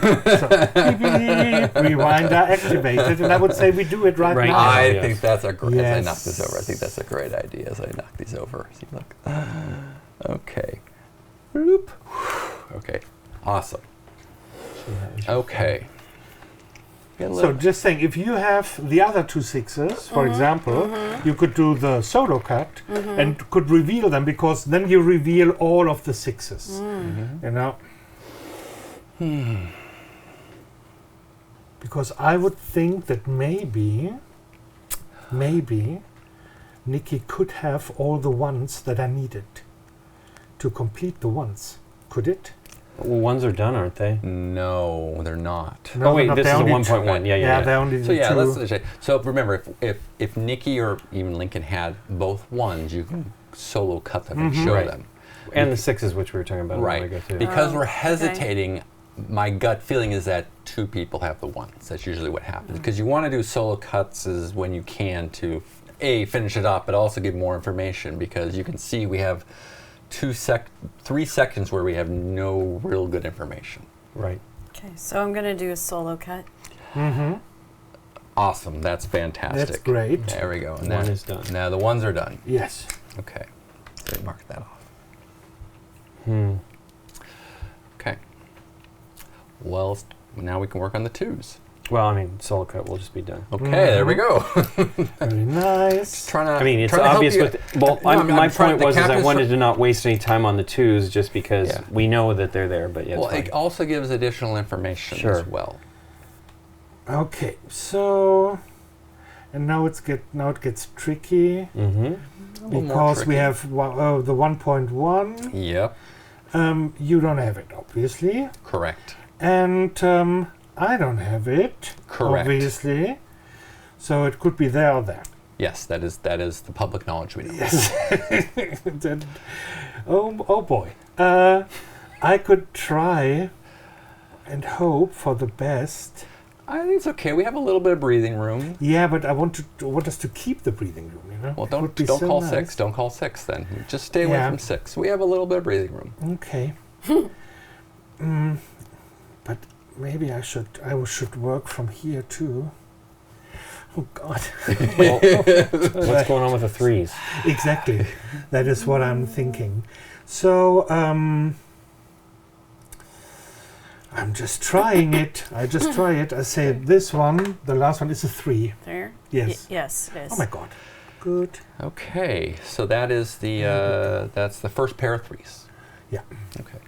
Speaker 5: Rewinder activated, and I would say we do it right
Speaker 2: Right
Speaker 5: now.
Speaker 2: now.
Speaker 3: I
Speaker 2: Yes.
Speaker 3: think that's a great. As I knock
Speaker 5: Yes.
Speaker 3: this over, I think that's a great idea. As I knock these over, see, look. Okay. Bloop. Okay. Awesome. Okay.
Speaker 5: So just saying, if you have the other 2 6s, for example, you could do the solo cut and could reveal them, because then you reveal all of the 6s. You know? Because I would think that maybe Nikki could have all the ones that are needed to complete the ones. Could it?
Speaker 2: Well, ones are done, aren't they?
Speaker 3: No, they're not.
Speaker 2: Oh wait,
Speaker 5: not
Speaker 2: this
Speaker 5: the
Speaker 2: is a
Speaker 5: only
Speaker 2: 1.1. Yeah.
Speaker 5: they only
Speaker 3: So
Speaker 5: do
Speaker 3: yeah,
Speaker 5: 2.
Speaker 3: let's say. So remember, if Nikki or even Lincoln had both ones, you can solo cut them and show
Speaker 2: Right.
Speaker 3: them.
Speaker 2: And the 6s, which we were talking about a while
Speaker 3: Right.
Speaker 2: ago too.
Speaker 3: Because
Speaker 4: Oh,
Speaker 3: we're
Speaker 4: okay.
Speaker 3: hesitating, my gut feeling is that 2 people have the ones. That's usually what happens. Because you want to do solo cuts is when you can to finish it up, but also give more information, because you can see we have 3 seconds where we have no real good information.
Speaker 2: Right.
Speaker 4: okay, so I'm going to do a solo cut.
Speaker 3: Awesome. That's fantastic.
Speaker 5: That's great.
Speaker 3: There we go. And
Speaker 2: One
Speaker 3: that-
Speaker 2: is done.
Speaker 3: Now the ones are done.
Speaker 5: Yes.
Speaker 3: Okay. So mark that off. Okay. Well, now we can work on the 2s.
Speaker 2: Well, I mean, solo cut will just be done.
Speaker 3: Okay, there we go.
Speaker 5: Very nice.
Speaker 3: Trying to.
Speaker 2: I mean, it's
Speaker 3: trying to help
Speaker 2: obvious.
Speaker 3: you-
Speaker 2: Well,
Speaker 3: No,
Speaker 2: my
Speaker 3: I'm trying-
Speaker 2: point
Speaker 3: the
Speaker 2: was is I
Speaker 3: captain's
Speaker 2: wanted to not waste any time on the 2s, just because
Speaker 3: Yeah.
Speaker 2: we know that they're there. But yeah, it's
Speaker 3: Well,
Speaker 2: fine.
Speaker 3: it also gives additional information
Speaker 2: Sure.
Speaker 3: as well.
Speaker 5: Okay, so and now it gets tricky
Speaker 2: Mm-hmm.
Speaker 5: because we have the 1.1.
Speaker 3: Yep,
Speaker 5: You don't have it, obviously,
Speaker 3: correct.
Speaker 5: and I don't have it,
Speaker 3: Correct.
Speaker 5: obviously. So it could be there or there.
Speaker 3: Yes, that is the public knowledge we know.
Speaker 5: Yes. Then- oh boy. I could try and hope for the best.
Speaker 3: I think it's okay. We have a little bit of breathing room.
Speaker 5: Yeah, but I want us to keep the breathing room, you know?
Speaker 3: Well,
Speaker 5: It
Speaker 3: don't
Speaker 5: would be so
Speaker 3: call
Speaker 5: nice.
Speaker 3: 6. Don't call 6 then. Just stay away
Speaker 5: Yeah.
Speaker 3: from 6. We have a little bit of breathing room.
Speaker 5: Okay. But maybe I should work from here too. Oh God.
Speaker 2: What's going on with the 3s?
Speaker 5: Exactly. That is what I'm thinking. So I'm just trying it. I just try it. I say this one, the last one is a 3.
Speaker 4: There?
Speaker 5: Yes.
Speaker 4: Yes, it is.
Speaker 5: Oh my God. Good.
Speaker 3: Okay, so that is that's the first pair of 3s.
Speaker 5: Yeah.
Speaker 3: Okay.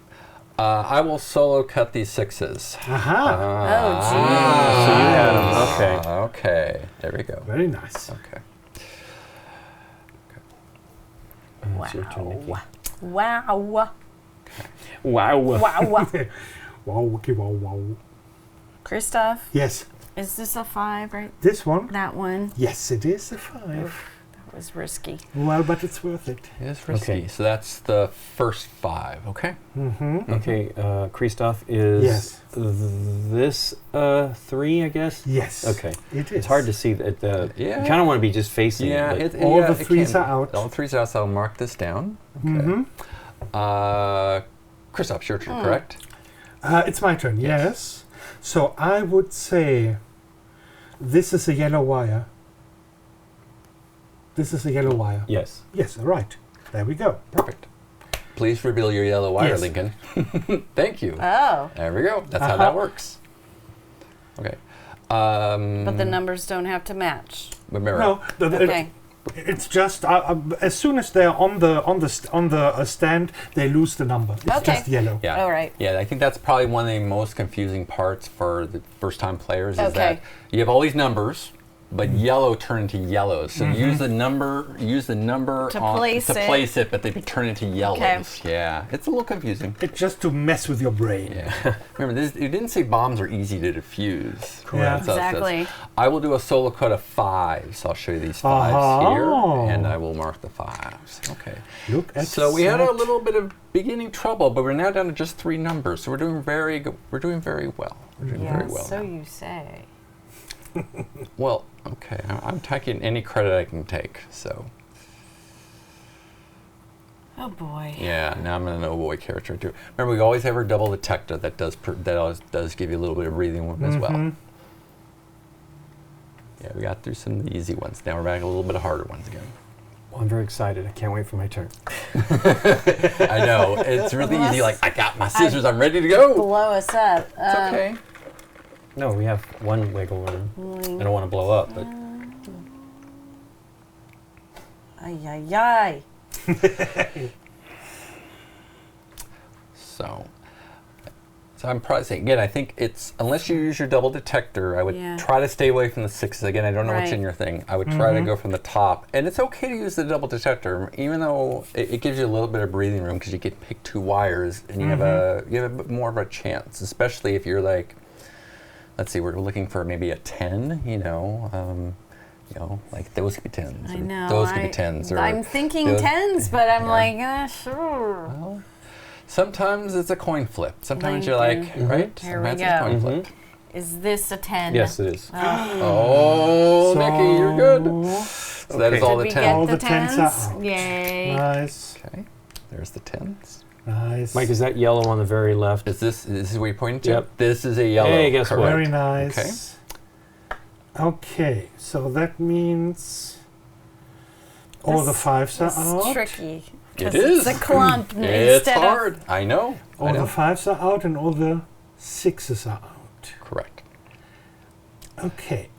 Speaker 3: I will solo cut these 6s.
Speaker 5: Aha.
Speaker 4: Oh,
Speaker 2: So you had 'em. Okay.
Speaker 3: Okay. There we go.
Speaker 5: Very nice.
Speaker 3: Okay.
Speaker 2: It's your turn, Nikki.
Speaker 4: Wow.
Speaker 2: Wow.
Speaker 4: Wow.
Speaker 5: Wow. Okay. Wow. Wow.
Speaker 4: Christoph,
Speaker 5: Yes.
Speaker 4: is this a 5, right?
Speaker 5: This one.
Speaker 4: That one.
Speaker 5: Yes, it is a 5.
Speaker 4: That was risky.
Speaker 5: Well, but it's worth it.
Speaker 3: It is risky.
Speaker 2: Okay.
Speaker 3: So that's the first 5. Okay.
Speaker 5: Mm-hmm.
Speaker 2: Okay, Christoph, is
Speaker 5: Yes.
Speaker 2: this 3, I guess?
Speaker 5: Yes.
Speaker 2: Okay.
Speaker 5: It is.
Speaker 2: It's hard to see that.
Speaker 3: Yeah.
Speaker 2: You kind of want to be just facing
Speaker 3: Yeah.
Speaker 2: it.
Speaker 3: It,
Speaker 5: All
Speaker 3: yeah,
Speaker 5: the
Speaker 3: it
Speaker 5: 3s
Speaker 3: can-
Speaker 5: are out.
Speaker 3: All the 3s are out. So I'll mark this down. Okay.
Speaker 5: Mm-hmm.
Speaker 3: Christoph, it's your turn, correct?
Speaker 5: It's my turn, yes. So I would say this is a yellow wire. This is a yellow wire.
Speaker 2: Yes.
Speaker 5: Yes, right. There we go.
Speaker 3: Perfect. Please reveal your yellow wire,
Speaker 5: Yes.
Speaker 3: Lincoln. Thank you.
Speaker 4: Oh.
Speaker 3: There we go. That's how that works. Okay.
Speaker 4: But the numbers don't have to match.
Speaker 3: Remember,
Speaker 5: No,
Speaker 4: Okay.
Speaker 5: it's just as soon as they're on the stand, they lose the number. It's
Speaker 4: Okay.
Speaker 5: just yellow.
Speaker 3: Yeah.
Speaker 4: All right.
Speaker 3: Yeah, I think that's probably one of the most confusing parts for the first-time players is
Speaker 4: Okay.
Speaker 3: that you have all these numbers, but yellow turn into yellows. So use the number
Speaker 4: To place it.
Speaker 3: but they turn into yellows.
Speaker 4: Okay.
Speaker 3: Yeah, it's a little confusing.
Speaker 5: It's just to mess with your brain.
Speaker 3: Yeah. Remember, it didn't say bombs are easy to defuse.
Speaker 5: Correct.
Speaker 3: So it says,
Speaker 4: Exactly.
Speaker 3: I will do a solo code of 5, so I'll show you these 5s
Speaker 5: Oh.
Speaker 3: here, and I will mark the 5s. Okay.
Speaker 5: Look at
Speaker 3: So we had a
Speaker 5: that.
Speaker 3: little bit of beginning trouble, but we're now down to just 3 numbers. So we're doing very good. We're doing very well. We're doing very well.
Speaker 4: So
Speaker 3: now.
Speaker 4: you say.
Speaker 3: Well, okay. I'm taking any credit I can take. So
Speaker 4: Oh boy.
Speaker 3: yeah, now I'm in an oh boy character too. Remember, we always have our double detector that does give you a little bit of breathing room as well. Yeah, we got through some of the easy ones. Now we're back a little bit of harder ones again.
Speaker 2: Well, I'm very excited. I can't wait for my turn.
Speaker 3: I know it's really easy. Like I got my scissors. I'm ready to go.
Speaker 4: Blow us up.
Speaker 3: It's okay.
Speaker 2: No, we have one wiggle room. I don't want to blow up, but
Speaker 4: Ay, ay, ay.
Speaker 3: So I'm probably saying again. I think it's unless you use your double detector, I would
Speaker 4: Yeah.
Speaker 3: try to stay away from the 6s. Again, I don't know what's
Speaker 4: Right.
Speaker 3: in your thing. I would try to go from the top, and it's okay to use the double detector, even though it gives you a little bit of breathing room because you can pick 2 wires and you have a bit more of a chance, especially if you're like, let's see, we're looking for maybe a 10. Like those could be 10s.
Speaker 4: I
Speaker 3: or
Speaker 4: know.
Speaker 3: Those could be 10s. Or
Speaker 4: I'm thinking
Speaker 3: those-
Speaker 4: 10s, but I'm
Speaker 3: Yeah.
Speaker 4: like, sure.
Speaker 3: Well, sometimes it's a coin flip. Sometimes
Speaker 4: Thank
Speaker 3: you're like,
Speaker 4: you.
Speaker 3: right?
Speaker 4: Here we
Speaker 3: Sometimes it's a
Speaker 4: go.
Speaker 3: coin flip.
Speaker 4: Is this a 10?
Speaker 2: yes, it is.
Speaker 3: Oh, Nikki, you're good. So that is
Speaker 5: Okay.
Speaker 3: all
Speaker 4: Did
Speaker 3: the
Speaker 4: we
Speaker 3: 10s.
Speaker 4: get
Speaker 5: All
Speaker 4: the
Speaker 5: the 10s
Speaker 4: 10s?
Speaker 5: are out.
Speaker 4: Yay.
Speaker 5: Nice,
Speaker 3: Okay, there's the 10s.
Speaker 5: nice.
Speaker 2: Mike, is that yellow on the very left?
Speaker 3: Is this what you're pointing to?
Speaker 2: Yep.
Speaker 3: This is a yellow.
Speaker 2: Hey, guess what?
Speaker 3: correct.
Speaker 5: Very nice. Okay, so that means all the
Speaker 4: This
Speaker 5: 5s are
Speaker 4: It's
Speaker 5: out.
Speaker 4: tricky.
Speaker 3: It
Speaker 4: 'cause
Speaker 3: is.
Speaker 4: It's a clump
Speaker 3: It's
Speaker 4: instead
Speaker 3: hard. I know. I
Speaker 5: All
Speaker 3: know.
Speaker 5: the 5s are out and all the 6s are out.
Speaker 3: Correct.
Speaker 5: Okay,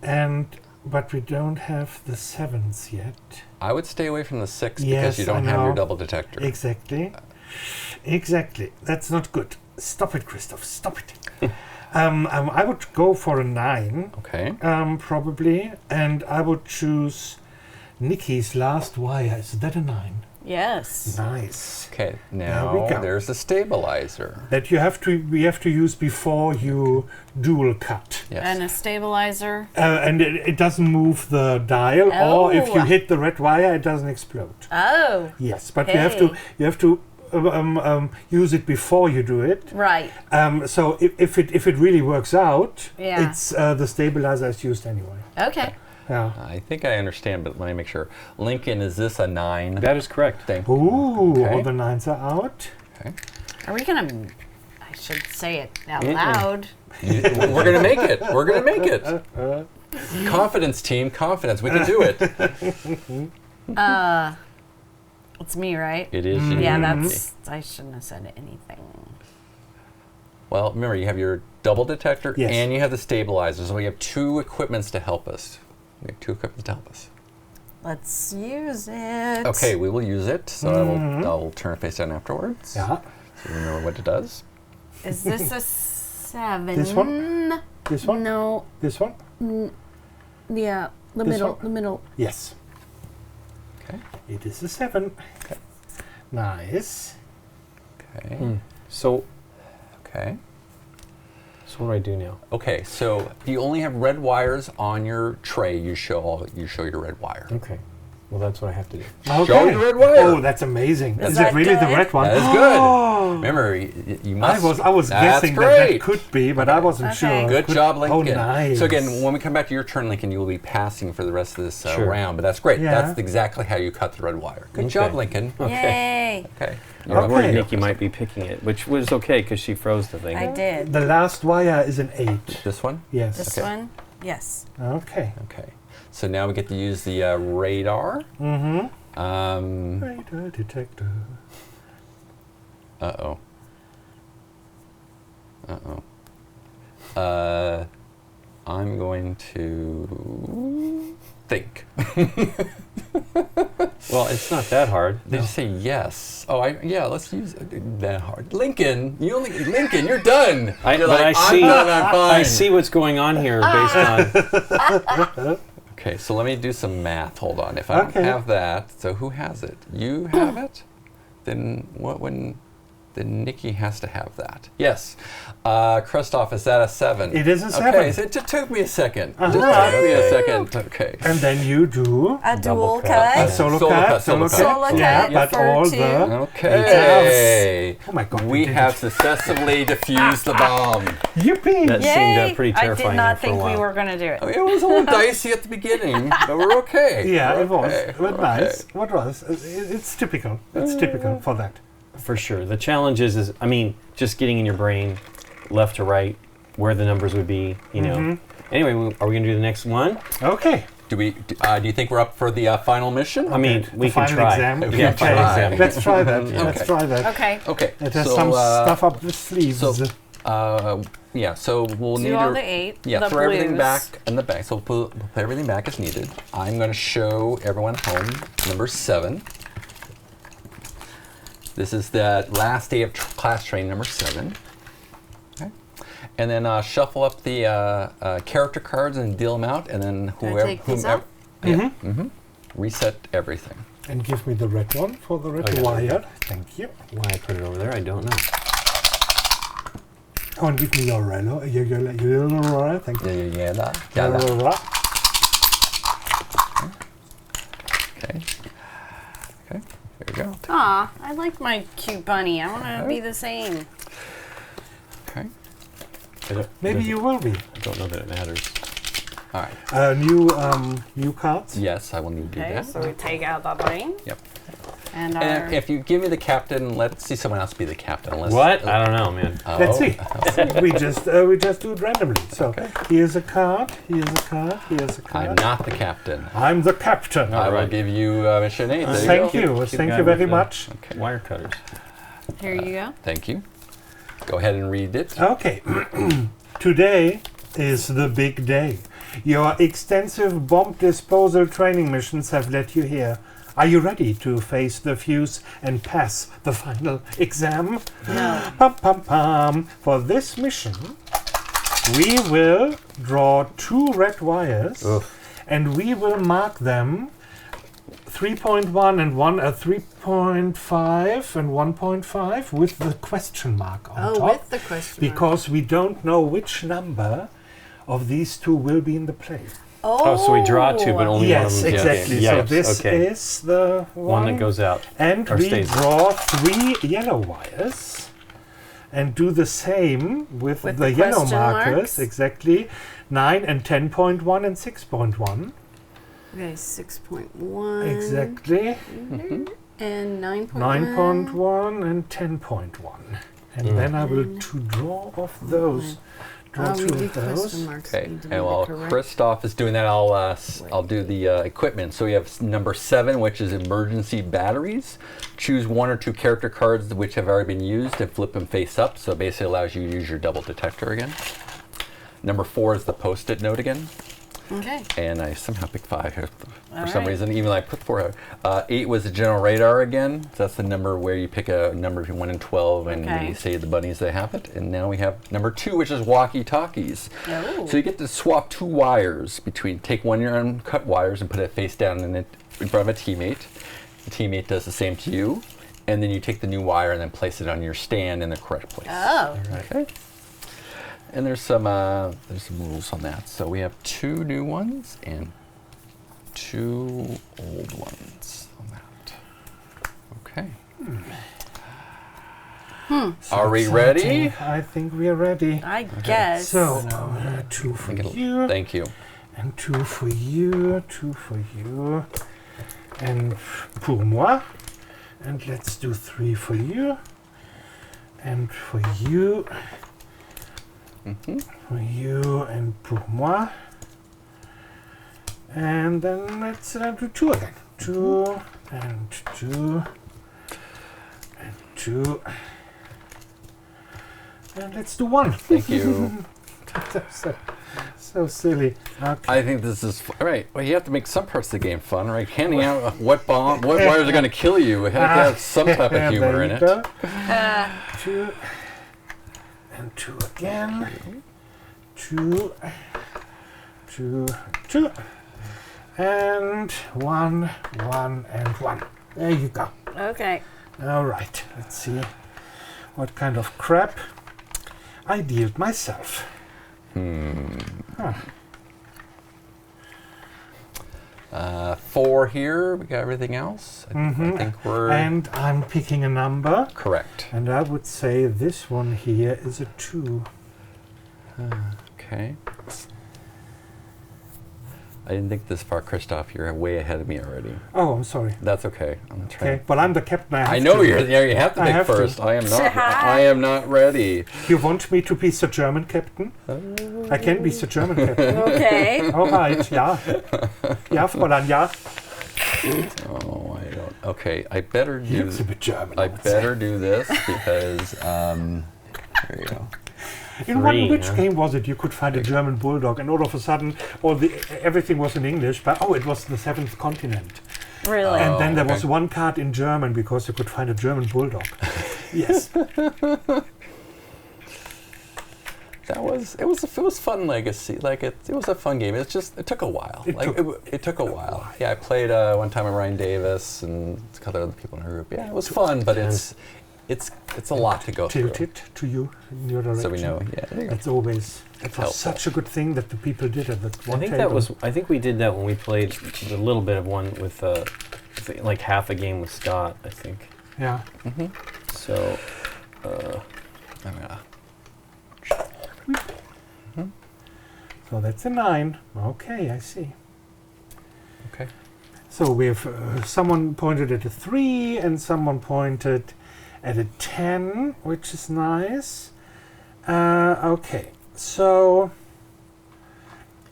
Speaker 5: but we don't have the 7s yet.
Speaker 3: I would stay away from the 6
Speaker 5: Yes,
Speaker 3: because you don't
Speaker 5: I
Speaker 3: have your
Speaker 5: know.
Speaker 3: double detector.
Speaker 5: Exactly. Exactly. That's not good. Stop it, Christoph. Stop it. I would go for a 9,
Speaker 3: Okay.
Speaker 5: probably, and I would choose Nikki's last wire. Is that a 9?
Speaker 4: of. Yes.
Speaker 5: Nice.
Speaker 3: Okay.
Speaker 5: There we
Speaker 3: Now
Speaker 5: go.
Speaker 3: there's the stabilizer.
Speaker 5: That we have to use before you dual cut.
Speaker 3: Yes.
Speaker 4: And a stabilizer.
Speaker 5: And it doesn't move the dial, or if you
Speaker 4: Oh.
Speaker 5: hit the red wire, it doesn't explode.
Speaker 4: Oh,
Speaker 5: Yes, but
Speaker 4: Hey.
Speaker 5: you have to use it before you do it.
Speaker 4: right.
Speaker 5: So if it really works out,
Speaker 4: Yeah.
Speaker 5: it's the stabilizer is used anyway.
Speaker 4: Okay.
Speaker 5: Yeah.
Speaker 3: I think I understand, but let me make sure. Lincoln, is this a 9?
Speaker 2: That is correct.
Speaker 3: thing?
Speaker 5: Ooh,
Speaker 3: Okay.
Speaker 5: all the 9s are out.
Speaker 3: Okay.
Speaker 4: Are we going to. I should say it out
Speaker 2: Mm-mm.
Speaker 4: loud.
Speaker 3: We're gonna make it. We're gonna make it. Confidence, team. Confidence. We can do it.
Speaker 4: It's me, right?
Speaker 3: It is.
Speaker 4: Yeah,
Speaker 3: you.
Speaker 4: that's. I shouldn't have said anything.
Speaker 3: Well, remember, you have your double detector
Speaker 5: Yes.
Speaker 3: and you have the stabilizer, so we have 2 equipments to help us. We have 2 equipment to help us.
Speaker 4: Let's use it.
Speaker 3: Okay, we will use it. So I'll turn it face down afterwards.
Speaker 5: Yeah.
Speaker 3: So you remember what it does.
Speaker 4: Is this a 7?
Speaker 5: This one? This one?
Speaker 4: No.
Speaker 5: This one?
Speaker 4: Yeah. The
Speaker 5: This
Speaker 4: middle.
Speaker 5: one?
Speaker 4: The middle.
Speaker 5: Yes.
Speaker 3: Okay.
Speaker 5: It is a 7.
Speaker 3: Okay.
Speaker 5: Nice.
Speaker 3: Okay.
Speaker 2: So
Speaker 3: Okay.
Speaker 2: what do I do now?
Speaker 3: Okay. So you only have red wires on your tray. You show your red wire.
Speaker 2: Okay. Well, that's what I have to do.
Speaker 5: Okay.
Speaker 3: Show the red wire.
Speaker 5: Oh, that's amazing.
Speaker 4: Is
Speaker 5: Is
Speaker 4: that
Speaker 5: it really the
Speaker 4: good?
Speaker 5: red one?
Speaker 3: That is good. Remember, you must.
Speaker 5: I was
Speaker 3: That's
Speaker 5: guessing
Speaker 3: great.
Speaker 5: that could be, but I wasn't
Speaker 4: Okay.
Speaker 5: sure.
Speaker 3: Good job, Lincoln.
Speaker 5: Oh, nice.
Speaker 3: So again, when we come back to your turn, Lincoln, you will be passing for the rest of this
Speaker 2: Sure.
Speaker 3: round. But that's great.
Speaker 5: Yeah.
Speaker 3: That's exactly how you cut the red wire. Good
Speaker 2: Okay.
Speaker 3: job, Lincoln.
Speaker 4: Yay.
Speaker 3: Okay.
Speaker 2: I was worried
Speaker 5: Okay.
Speaker 2: Nikki might be picking it, which was okay because she froze the thing.
Speaker 4: I did.
Speaker 5: The last wire is an 8.
Speaker 3: This one?
Speaker 5: Yes.
Speaker 4: This
Speaker 3: Okay.
Speaker 4: one? Yes.
Speaker 5: Okay.
Speaker 3: Okay. So now we get to use the radar.
Speaker 5: Mm-hmm.
Speaker 3: Um,
Speaker 5: Radar detector.
Speaker 3: uh-oh. Uh-oh. I'm going to think.
Speaker 2: Well, it's not that hard.
Speaker 3: They just say yes. Oh, yeah. Let's use that hard. Lincoln, Lincoln, you're done. You're
Speaker 2: I
Speaker 3: I'm
Speaker 2: see.
Speaker 3: done, I'm fine.
Speaker 2: I see what's going on here based on.
Speaker 3: Okay, so let me do some math. Hold on. If I don't have that, so who has it? You have it? Then what? Then Nikki has to have that. Yes. Christoph, is that a 7?
Speaker 5: It is a 7.
Speaker 3: Okay, so it just took me a second. Just took me a second. Okay.
Speaker 5: And then you do
Speaker 4: A dual
Speaker 2: cut.
Speaker 4: cut.
Speaker 5: a solo cut.
Speaker 3: Solo cut.
Speaker 4: Solo
Speaker 5: Yeah,
Speaker 4: cut
Speaker 5: but
Speaker 4: for
Speaker 5: all
Speaker 4: 2.
Speaker 5: the...
Speaker 3: Okay.
Speaker 5: Oh my God.
Speaker 3: We
Speaker 5: did
Speaker 3: have
Speaker 5: it.
Speaker 3: successfully defused the bomb.
Speaker 5: Yippee!
Speaker 2: That seemed pretty
Speaker 4: I
Speaker 2: terrifying
Speaker 4: did
Speaker 2: there
Speaker 4: not
Speaker 2: for a
Speaker 4: think we
Speaker 2: while.
Speaker 4: were going to do it.
Speaker 3: I mean, it was a little dicey at the beginning, but we're okay.
Speaker 5: Yeah,
Speaker 3: We're
Speaker 5: it was.
Speaker 3: okay.
Speaker 5: But nice. What was? It's typical. It's typical for that.
Speaker 2: For sure. The challenge is I mean, just getting in your brain, left to right, where the numbers would be, you know. Anyway, are we going to do the next one?
Speaker 5: Okay.
Speaker 3: Do you think we're up for the final mission?
Speaker 2: I mean, we
Speaker 5: The
Speaker 2: can
Speaker 5: final
Speaker 2: try.
Speaker 5: exam.
Speaker 2: Yeah,
Speaker 3: Okay.
Speaker 2: final exam.
Speaker 5: Let's try that.
Speaker 2: Yeah.
Speaker 5: Let's try that.
Speaker 4: Okay.
Speaker 3: Okay.
Speaker 5: It has
Speaker 3: so,
Speaker 5: some stuff up the sleeves.
Speaker 3: So, yeah, so we'll need
Speaker 4: Do all
Speaker 3: to-
Speaker 4: the 8.
Speaker 3: Yeah,
Speaker 4: the
Speaker 3: throw everything
Speaker 4: blues.
Speaker 3: back in the bag. So we'll put everything back as needed. I'm going to show everyone at home number 7. This is the last day of class training, number 7. Okay. And then shuffle up the character cards and deal them out, and then
Speaker 4: Do I take these off?
Speaker 3: Yeah. Reset everything.
Speaker 5: And give me the red one for the red wire. Thank you.
Speaker 2: Why I put it over there, I don't know.
Speaker 5: Oh, and give me your yellow. Your yellow. Thank you.
Speaker 3: Yeah.
Speaker 5: Yellow.
Speaker 3: Okay. Okay. There you go.
Speaker 4: Aw, I like my cute bunny. I want to be the same.
Speaker 3: Okay.
Speaker 5: Maybe you will be.
Speaker 2: I don't know that it matters.
Speaker 3: All right.
Speaker 5: New cards.
Speaker 3: Yes, I will need to do
Speaker 4: Okay,
Speaker 3: that.
Speaker 4: so we take out the thing.
Speaker 3: Yep.
Speaker 4: And our...
Speaker 3: And if you give me the captain, let's see someone else be the captain. Unless,
Speaker 2: What? I don't know, man.
Speaker 5: Let's see. we just do it randomly. So here's a card. Here's a card. Here's a card.
Speaker 3: I'm not the captain.
Speaker 5: I'm the captain.
Speaker 3: I will
Speaker 2: right.
Speaker 3: give you mission 8. There
Speaker 5: Thank
Speaker 3: you go.
Speaker 5: you.
Speaker 2: Cute
Speaker 5: Thank
Speaker 2: guy
Speaker 5: you
Speaker 2: with
Speaker 5: very
Speaker 2: the
Speaker 5: much.
Speaker 2: Wire cutters.
Speaker 4: Here you go.
Speaker 3: Thank you. Go ahead and read it.
Speaker 5: Okay. Today is the big day. Your extensive bomb disposal training missions have led you here. Are you ready to face the fuse and pass the final exam?
Speaker 4: No.
Speaker 5: Pum, pum, pum. For this mission, we will draw 2 red wires and we will mark them 3.1 and 3.5 and 1.5 with the question mark on top.
Speaker 4: With the question mark.
Speaker 5: Because we don't know which number of these 2 will be in the play.
Speaker 2: Oh, so we draw 2, but only one of
Speaker 5: Yes,
Speaker 2: them.
Speaker 5: exactly.
Speaker 2: Yeah,
Speaker 5: So
Speaker 2: yes,
Speaker 5: this
Speaker 2: okay.
Speaker 5: is the
Speaker 2: One that goes out.
Speaker 5: and
Speaker 2: or
Speaker 5: we
Speaker 2: stays.
Speaker 5: draw 3 yellow wires and do the same with
Speaker 4: With
Speaker 5: the
Speaker 4: the
Speaker 5: yellow
Speaker 4: question
Speaker 5: markers.
Speaker 4: marks?
Speaker 5: Exactly. 9 and 10.1 and 6.1.
Speaker 4: Okay, 6.1.
Speaker 5: Exactly.
Speaker 4: And 9.1.
Speaker 5: 9.1 and 10.1. And then I will to draw off those. Draw
Speaker 4: we
Speaker 5: 2
Speaker 4: do
Speaker 5: of those.
Speaker 4: question marks.
Speaker 3: Okay.
Speaker 4: We did
Speaker 3: And while
Speaker 4: it correct.
Speaker 3: Christoph is doing that, I'll do the equipment. So we have number 7, which is emergency batteries. Choose 1 or 2 character cards which have already been used and flip them face up. So it basically allows you to use your double detector again. Number 4 is the post-it note again.
Speaker 4: Okay.
Speaker 3: And I somehow picked 5 here for some
Speaker 4: right.
Speaker 3: reason, even though I put 4 out. 8 was the general radar again. So that's the number where you pick a number between 1 and 12 and
Speaker 4: Okay.
Speaker 3: you say the bunnies that have it. And now we have number 2, which is walkie-talkies.
Speaker 4: Oh.
Speaker 3: So you get to swap 2 wires between, take one of your uncut wires and put it face down in front of a teammate. The teammate does the same to you. And then you take the new wire and then place it on your stand in the correct place.
Speaker 4: Oh.
Speaker 3: Okay. And there's some rules on that. So we have 2 new ones and 2 old ones on that. Okay. Are we ready?
Speaker 5: I think we are ready.
Speaker 4: I guess.
Speaker 5: So, 2 for you.
Speaker 3: Thank you.
Speaker 5: And 2 for you, 2 for you, and pour moi. And let's do 3 for you, and for you, for you, and pour moi. And then let's do 2 again. 2, and 2, and 2. And let's do 1.
Speaker 3: Thank you.
Speaker 5: So silly. Okay.
Speaker 3: I think this is right. Well, you have to make some parts of the game fun, right? Handing out what wires are going to kill you. It has to have some type of humor
Speaker 5: There
Speaker 3: in
Speaker 5: you
Speaker 3: it.
Speaker 5: go. 2 and 2 again. 2, 2, 2, and 1, 1, and 1. There you go.
Speaker 4: Okay.
Speaker 5: All right. Let's see what kind of crap I dealt myself. Huh.
Speaker 3: 4 here. We got everything else. I think we're
Speaker 5: And I'm picking a number,
Speaker 3: correct.
Speaker 5: and I would say this one here is a 2.
Speaker 3: Okay. I didn't think this far, Christoph. You're way ahead of me already.
Speaker 5: Oh, I'm sorry.
Speaker 3: That's okay. I'm trying.
Speaker 5: Okay, well, I'm the captain. I
Speaker 3: I know
Speaker 5: to.
Speaker 3: you're there. You have to
Speaker 5: I
Speaker 3: pick
Speaker 5: have to.
Speaker 3: first. I am not. I am not ready.
Speaker 5: You want me to be the German captain? I can be the German captain.
Speaker 4: Okay.
Speaker 5: All right, ja. Ja, Fräulein, ja.
Speaker 3: Oh, I don't. Okay, I better
Speaker 5: He
Speaker 3: do.
Speaker 5: looks a bit German.
Speaker 3: I
Speaker 5: would say.
Speaker 3: better do this because. There you go.
Speaker 5: In
Speaker 2: 3,
Speaker 5: which
Speaker 2: huh?
Speaker 5: game was it? You could find a German bulldog, and all of a sudden, everything was in English. But it was the 7th continent.
Speaker 4: Really?
Speaker 5: And then there
Speaker 3: okay.
Speaker 5: was one card in German because you could find a German bulldog. Yes.
Speaker 3: It was fun legacy. Like it was a fun game. It took a while. It took a while. Yeah, I played one time with Ryan Davis and a couple other people in our group. Yeah, it was fun, but it's a lot to go through.
Speaker 5: Tilt it to you in your direction.
Speaker 3: So we know. Yeah, there you go.
Speaker 5: That's always. It was
Speaker 3: helpful.
Speaker 5: such a good thing that the people did it. That one
Speaker 2: I think
Speaker 5: table.
Speaker 2: that was. I think we did that when we played a little bit of one with like half a game with Scott. I think.
Speaker 5: Yeah.
Speaker 2: So.
Speaker 3: I'm gonna-
Speaker 5: So that's a 9. Okay, I see.
Speaker 3: Okay.
Speaker 5: So we have someone pointed at a 3 and someone pointed at a 10, which is nice. Okay, so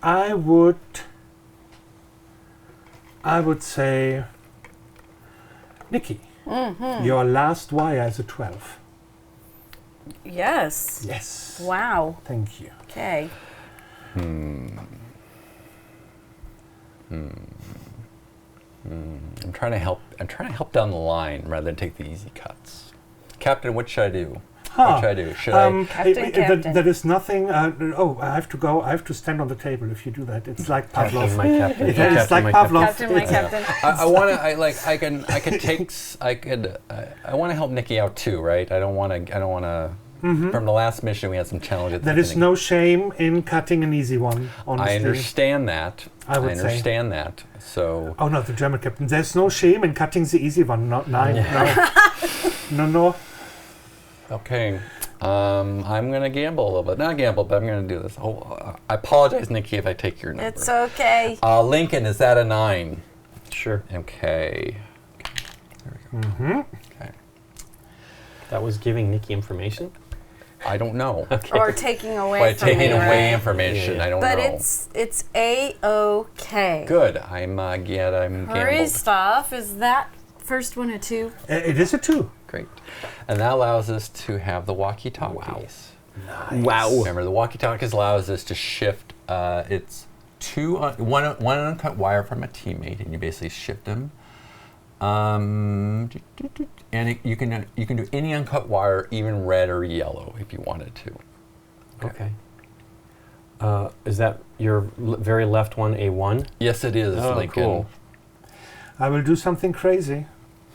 Speaker 5: I would say, Nikki, your last wire is a 12.
Speaker 4: Yes.
Speaker 5: Yes.
Speaker 4: Wow.
Speaker 5: Thank you.
Speaker 4: Okay.
Speaker 3: I'm trying to help. I'm trying to help down the line rather than take the easy cuts. Captain, what should I do? What should I do? Should I?
Speaker 4: Captain.
Speaker 5: There is nothing. I have to go. I have to stand on the table if you do that. It's like Pavlov.
Speaker 2: Captain, my captain.
Speaker 5: It's
Speaker 2: Captain,
Speaker 5: like
Speaker 2: my
Speaker 5: Pavlov.
Speaker 4: Captain, my captain.
Speaker 3: I want to. I want to help Nikki out too, right? I don't want to. From the last mission, we had some challenges.
Speaker 5: There is no shame in cutting an easy one, honestly.
Speaker 3: I understand that.
Speaker 5: I would say.
Speaker 3: understand that. So.
Speaker 5: Oh, no, the German captain. There's no shame in cutting the easy one. No, no.
Speaker 3: Okay. I'm gonna gamble a little bit. Not gamble, but I'm gonna do this. Oh, I apologize, Nikki, if I take your number.
Speaker 4: It's okay.
Speaker 3: Lincoln, is that a 9?
Speaker 2: Sure.
Speaker 3: Okay. There we go. Okay.
Speaker 2: That was giving Nikki information.
Speaker 3: I don't know.
Speaker 4: Or taking away
Speaker 3: By
Speaker 4: from
Speaker 3: taking
Speaker 4: me,
Speaker 3: away
Speaker 4: right?
Speaker 3: information,
Speaker 2: Yeah.
Speaker 3: I don't
Speaker 4: But
Speaker 3: know.
Speaker 4: it's A-OK.
Speaker 3: Good. I'm gambled.
Speaker 4: Christoph, is that first one a 2?
Speaker 5: It is a 2.
Speaker 3: Great. And that allows us to have the walkie-talkies.
Speaker 2: Wow.
Speaker 3: Remember, the walkie-talkies allows us to shift. It's one uncut wire from a teammate, and you basically shift them. And you can do any uncut wire, even red or yellow, if you wanted to.
Speaker 2: Okay. Is that your very left one a 1?
Speaker 3: Yes, it is,
Speaker 2: Oh,
Speaker 3: Lincoln.
Speaker 2: cool.
Speaker 5: I will do something crazy.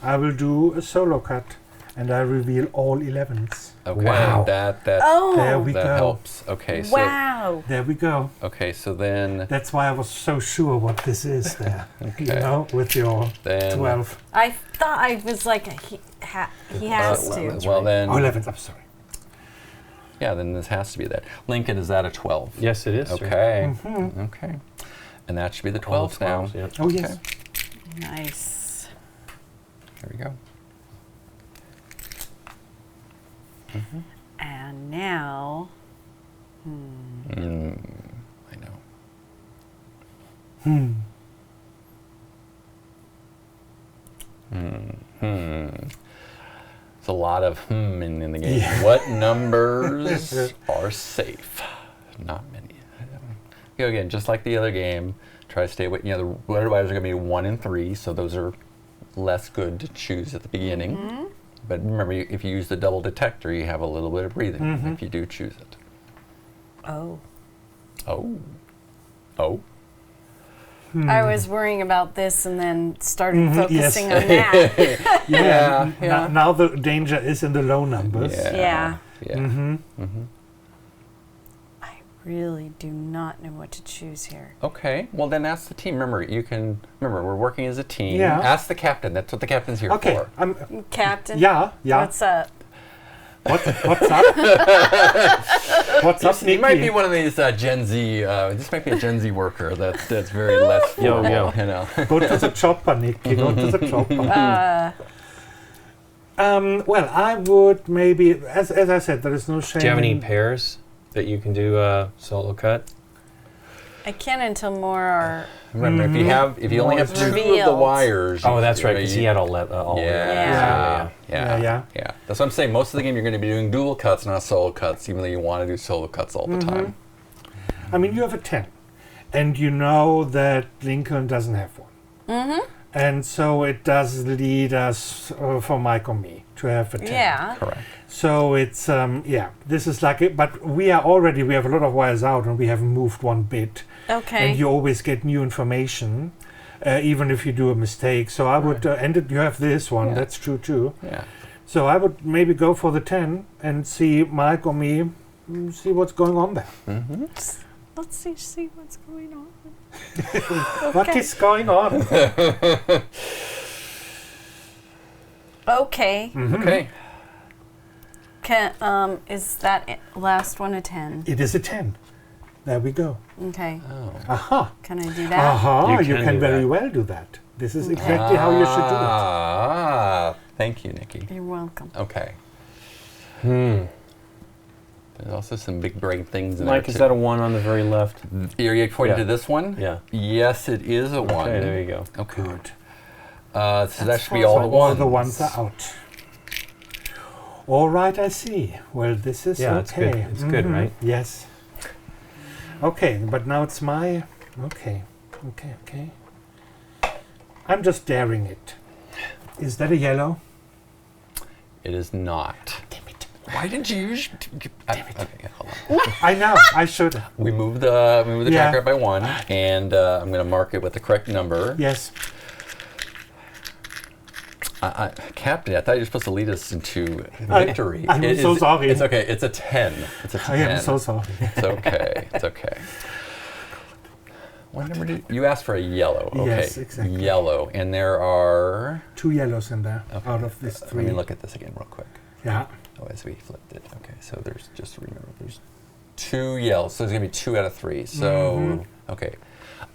Speaker 5: I will do a solo cut, and I reveal all 11s.
Speaker 3: Okay,
Speaker 2: Wow.
Speaker 3: that
Speaker 4: Oh,
Speaker 5: There we
Speaker 3: that
Speaker 5: go.
Speaker 3: helps. Okay, so
Speaker 4: wow.
Speaker 5: There we go.
Speaker 3: okay, so then
Speaker 5: That's why I was so sure what this is there. You know, with your
Speaker 3: Then-
Speaker 5: 12.
Speaker 4: I thought I was like, he has to.
Speaker 3: well then
Speaker 5: Oh, 11s, I'm sorry.
Speaker 3: yeah, then this has to be that. Lincoln, is that a 12?
Speaker 2: Yes, it is. Sir.
Speaker 3: Okay. Okay. And that should be the 12s now.
Speaker 2: 12s, yeah.
Speaker 5: Oh, yes.
Speaker 4: Nice.
Speaker 3: There we go.
Speaker 4: And now,
Speaker 3: I know. It's a lot of in the game.
Speaker 5: Yeah.
Speaker 3: What numbers are safe? Not many. again, just like the other game, try to stay away. The letter wires are going to be 1 and 3, so those are less good to choose at the beginning. But remember, if you use the double detector, you have a little bit of breathing if you do choose it.
Speaker 4: Oh.
Speaker 3: Oh. Oh.
Speaker 4: I was worrying about this and then started
Speaker 5: Yes.
Speaker 4: focusing on that.
Speaker 5: Yeah.
Speaker 3: Yeah.
Speaker 5: Now the danger is in the low numbers.
Speaker 4: Yeah. I really do not know what to choose here.
Speaker 3: Okay. Well, then ask the team. Remember, we're working as a team.
Speaker 5: Yeah.
Speaker 3: Ask the captain. That's what the captain's here
Speaker 5: Okay.
Speaker 3: for.
Speaker 4: Captain?
Speaker 5: Yeah.
Speaker 4: What's up?
Speaker 5: What's up? What's up,
Speaker 3: He
Speaker 5: Nikki?
Speaker 3: might be one of these Gen Z. This might be a Gen Z worker that's very less formal.
Speaker 2: Yo.
Speaker 3: You know.
Speaker 5: Go to the chopper, Nikki. Go to the chopper. Well, I would maybe, as I said, there is no shame.
Speaker 2: Do you have any pairs that you can do a solo cut?
Speaker 4: I can't until more are...
Speaker 3: Remember, if you only have 2 of the
Speaker 4: Revealed.
Speaker 3: wires.
Speaker 2: Oh, that's right,
Speaker 3: you-
Speaker 2: because he had all that.
Speaker 3: Yeah.
Speaker 5: Yeah.
Speaker 3: That's what I'm saying. Most of the game, you're going to be doing dual cuts, not solo cuts, even though you want to do solo cuts all the time.
Speaker 5: I mean, you have a 10. And you know that Lincoln doesn't have one. And so it does lead us, for Mike or me, to have a 10.
Speaker 4: Yeah.
Speaker 3: Correct.
Speaker 5: So it's, this is like it. But we have a lot of wires out and we haven't moved one bit.
Speaker 4: Okay.
Speaker 5: And you always get new information, even if you do a mistake. So I would, you have this one, that's true too.
Speaker 3: Yeah.
Speaker 5: So I would maybe go for the 10 and see Mike or me, see what's going on there.
Speaker 4: Let's see what's going on.
Speaker 5: What is going on?
Speaker 4: Okay.
Speaker 3: Okay.
Speaker 4: Is that last one a 10?
Speaker 5: It is a 10. There we go.
Speaker 4: Okay.
Speaker 5: Aha.
Speaker 4: Can I do that?
Speaker 5: Aha,
Speaker 2: You
Speaker 5: you
Speaker 2: can
Speaker 5: can
Speaker 2: do
Speaker 5: very
Speaker 2: that.
Speaker 5: well do that. This is exactly how you should do it.
Speaker 3: Thank you, Nikki.
Speaker 4: You're welcome.
Speaker 3: Okay. There's also some big brain things in
Speaker 2: Mike,
Speaker 3: there,
Speaker 2: is
Speaker 3: too.
Speaker 2: that a 1 on the very left?
Speaker 3: Are you pointing
Speaker 2: Yeah.
Speaker 3: to this one?
Speaker 2: Yeah.
Speaker 3: Yes, it is a 1.
Speaker 2: Okay, there you go.
Speaker 3: Okay.
Speaker 5: Good.
Speaker 3: So that should be
Speaker 4: four.
Speaker 3: all
Speaker 5: So
Speaker 3: the
Speaker 5: all
Speaker 3: ones.
Speaker 5: the ones are out. All right, I see. Well, this is
Speaker 2: Yeah,
Speaker 5: okay.
Speaker 2: it's good. It's good, right?
Speaker 5: Yes. Okay, but now it's my... Okay. I'm just daring it. Is that a yellow?
Speaker 3: It is not.
Speaker 5: Damn it.
Speaker 3: Why didn't you use... Damn it. Okay, hold on.
Speaker 5: I know, I should.
Speaker 3: We moved the
Speaker 5: Yeah.
Speaker 3: tracker by 1, and I'm going to mark it with the correct number.
Speaker 5: Yes.
Speaker 3: Captain, I thought you were supposed to lead us into victory.
Speaker 5: I'm so sorry.
Speaker 3: It's okay. It's a 10. It's a 10.
Speaker 5: I am so sorry.
Speaker 3: It's okay. It's okay. What number did you asked for? A yellow? Okay.
Speaker 5: Yes, exactly.
Speaker 3: Yellow, and there are.
Speaker 5: 2 yellows in there
Speaker 3: Okay.
Speaker 5: out of this 3.
Speaker 3: Let me look at this again real quick.
Speaker 5: Yeah.
Speaker 3: Oh, as we flipped it. Okay, so there's just remember there's 2 yellows, so there's gonna be 2 out of 3. So okay,